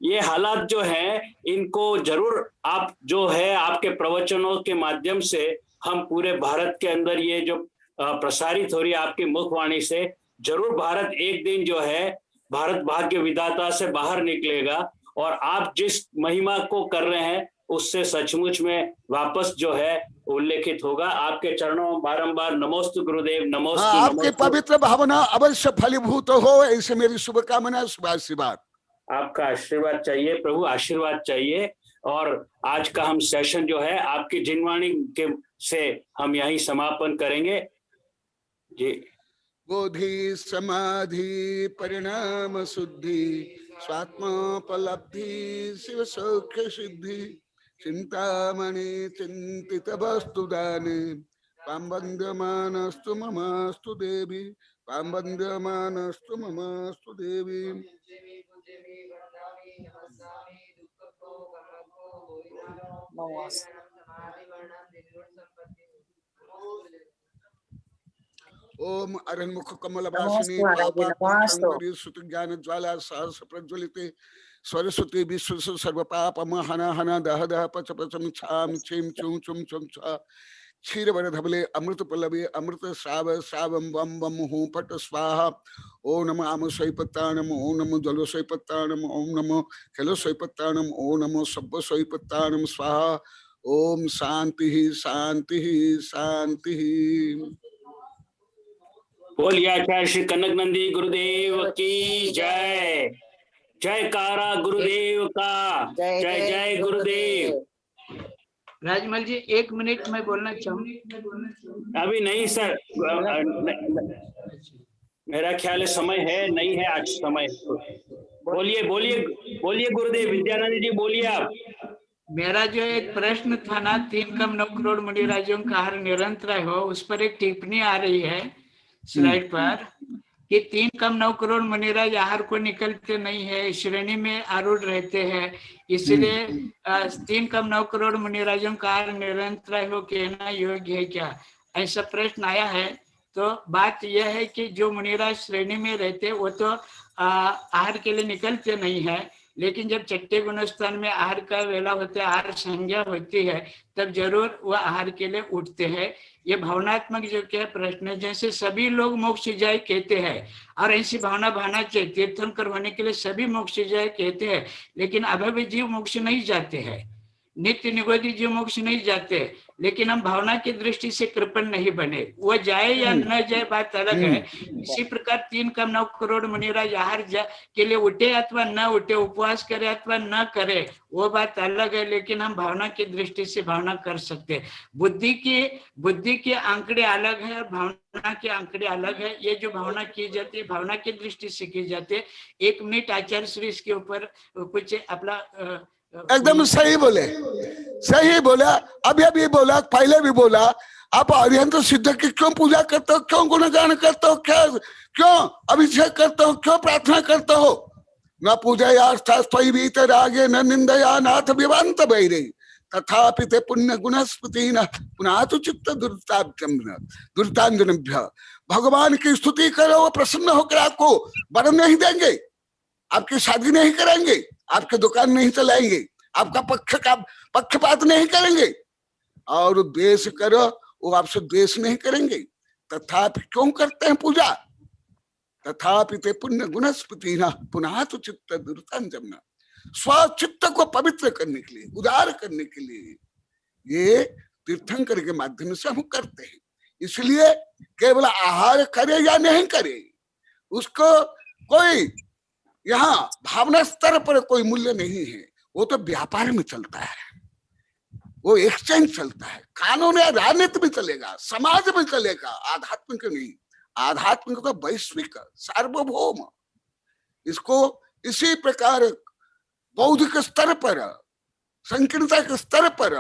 ये हालात जो हैं इनको जरूर आप जो है आपके प्रवचनों के माध्यम से हम पूरे भारत के अंदर ये जो प्रसारित हो रही है आपकी मुखवाणी से, जरूर भारत एक दिन जो है भारत भाग्य विधाता से बाहर निकलेगा और आप जिस महिमा को कर रहे हैं उससे सचमुच में वापस जो है उल्लेखित होगा। आपके चरणों में बारंबार नमोस्तु गुरुदेव, नमोस्तु। आपकी पवित्र भावना अवश्य फलीभूत हो, ऐसे मेरी शुभकामना, शुभाशीर्वाद। आपका आशीर्वाद चाहिए प्रभु, आशीर्वाद चाहिए। और आज का हम सेशन जो है आपकी जिनवाणी के से हम यही समापन करेंगे जी। बोधि समाधि परिणाम शुद्धि स्वात्मोपलब्धि शिव सौख्य सिद्धि चिंतामणि चिंतित वस्तु दाने पांबंद्यमानस्तु ममास्तु देवी, पांबंद्यमानस्तु ममास्तु देवी। ओम अरण्मुख कमल वासिनी सुत ज्ञान ज्वाला सहस प्रज्वलिते सरस्वती विश्व सर्व पापम हन हन दह दह पच पचम छाम छिम छुम छुम छुम छा क्षीर वर धबले अमृत पल्लवे अमृत श्राव श्रावम बम बम हूँ पट स्वाहा। ओम नमो आम सैपत्तानम, ओम नमो जलो सैपत्तानम, ओम नमो खेलो सैपत्तानम, ओम नमो सब्ब सैपत्तानम स्वाहा। ओम शांति शांति शांति। बोलिए आचार्य श्री कनक नंदी गुरुदेव की जय। जयकारा गुरुदेव का। जय जय गुरुदेव। राजमल जी 1 मिनट में बोलना चाहूँ। अभी नहीं सर, मेरा ख्याल है समय है नहीं है आज समय। बोलिए बोलिए बोलिए गुरुदेव विद्यानंद जी, बोलिए आप। मेरा जो एक प्रश्न था ना, 3 कम 9 करोड़ मुनिराजों का आहार निरंतर हो, उस पर एक टिप्पणी आ रही है स्लाइड पर कि 3 कम 9 करोड़ मुनिराज आहार को निकलते नहीं है, श्रेणी में आरूढ़ रहते हैं, इसलिए 3 कम 9 करोड़ मुनिराजों का आहार निरंतर हो कहना योग्य है क्या? ऐसा प्रश्न आया है। तो बात यह है कि जो मुनिराज श्रेणी में रहते वो तो आहार के लिए निकलते नहीं है, लेकिन जब छठे गुणस्थान में आहार का वेला होता है, आहार संज्ञा होती है, तब जरूर वह आहार के लिए उठते हैं। ये भावनात्मक जो क्या प्रश्न है, जैसे सभी लोग मोक्ष जाए कहते हैं और ऐसी भावना भाना चाहिए, तीर्थंकर होने के लिए सभी मोक्ष जाए कहते हैं, लेकिन अभय जीव मोक्ष नहीं जाते हैं, नित्य निगोदी जीव मोक्ष नहीं जाते, लेकिन हम भावना की दृष्टि से कृपण नहीं बने। वो जाए या न जाए बात अलग है। इसी प्रकार 3 कम 9 करोड़ मुनिराज आहार के लिए उठे अथवा न उठे, उपवास करे अथवा न करे, वो बात अलग है, लेकिन हम भावना की दृष्टि से भावना कर सकते। बुद्धि के आंकड़े अलग है और भावना के आंकड़े अलग है। ये जो भावना की जाती है भावना की दृष्टि से की जाती है। 1 मिनट आचार्य श्री इसके ऊपर कुछ अपना एकदम सही बोले, सही बोला। अभी अभी बोला, पहले भी बोला, आप अरिहंत सिद्ध की क्यों पूजा करते हो, क्यों गुणगान करते हो, क्यों अभिषेक करते हो, क्यों प्रार्थना करते हो? न पूजया रागे न निंदया नाथ विवांत बैरे तथापि ते पुण्य गुणस्पति न पुनः तो चित्त दुर्तांजनभ्य। भगवान की स्तुति करो, वो प्रसन्न होकर आपको वरन नहीं देंगे, आपकी शादी नहीं करेंगे, आपके दुकान नहीं चलाएंगे, आपका पक्षपात नहीं करेंगे, और द्वेष करो वो आपसे द्वेष नहीं करेंगे। तथापि क्यों करते हैं पूजा? तथापि ते पुण्य गुणस्पति न पुनः तो चित्त दुर्तांजन। स्वचित्त को पवित्र करने के लिए, उदार करने के लिए ये तीर्थंकर के माध्यम से हम करते हैं। इसलिए केवल आहार करे या नहीं करे उसको कोई यहाँ भावना स्तर पर कोई मूल्य नहीं है। वो तो व्यापार में चलता है, वो एक्सचेंज चलता है, कानून या राजनीति में चलेगा, समाज में चलेगा, आध्यात्मिक नहीं। आध्यात्मिक तो वैश्विक सार्वभौम। इसको इसी प्रकार बौद्धिक स्तर पर, संकीर्णता के स्तर पर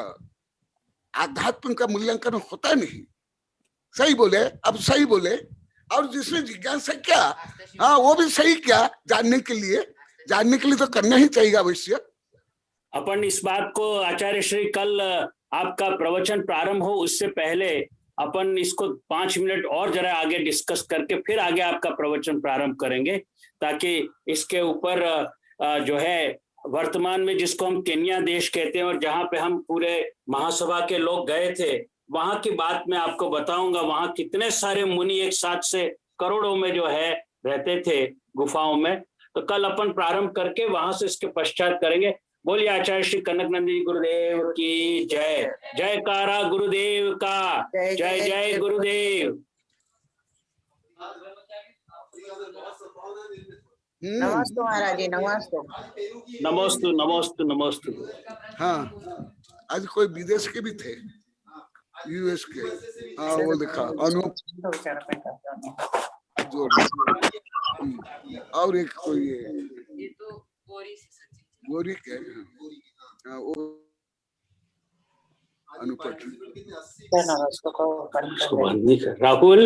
आध्यात्मिक का मूल्यांकन होता नहीं। सही बोले, अब सही बोले। और जिसने जिज्ञासा क्या, हाँ वो भी सही क्या, जानने के लिए तो करना ही चाहिए अवश्य। अपन इस बात को आचार्य श्री कल आपका प्रवचन प्रारंभ हो उससे पहले अपन इसको 5 मिनट और जरा आगे डिस्कस करके फिर आगे आपका प्रवचन प्रारंभ करेंगे, ताकि इसके ऊपर जो है वर्तमान में जिसको हम केन्या देश कहते हैं और जहाँ पे हम पूरे महासभा के लोग गए थे, वहां की बात मैं आपको बताऊंगा। वहां कितने सारे मुनि एक साथ से करोड़ों में जो है रहते थे गुफाओं में। तो कल अपन प्रारंभ करके वहां से इसके पश्चात करेंगे। बोलिए आचार्य श्री कनक नंदी गुरुदेव की जय। जयकारा गुरुदेव का। जय जय गुरुदेव। नमस्ते महाराज जी, नमस्ते। नमोस्तु नमोस्तु नमोस्तु। हाँ, आज कोई विदेश के भी थे, यूएस के। हाँ वो देखा अनूप और एक कोई गोरी के राहुल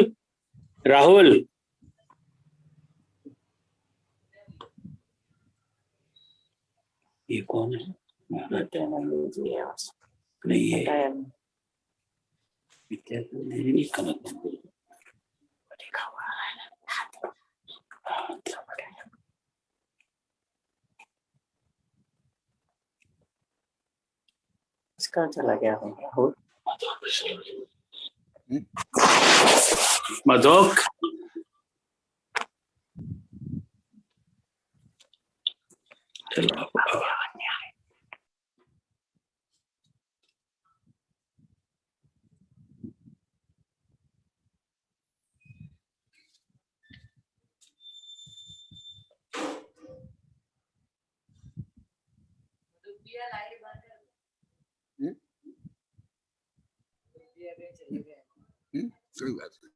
राहुल ये कौन है? नहीं है, नहीं कनक लिखा हुआ है। कहाँ चला गया हूँ राहुल? मधुक चलो सही बात है।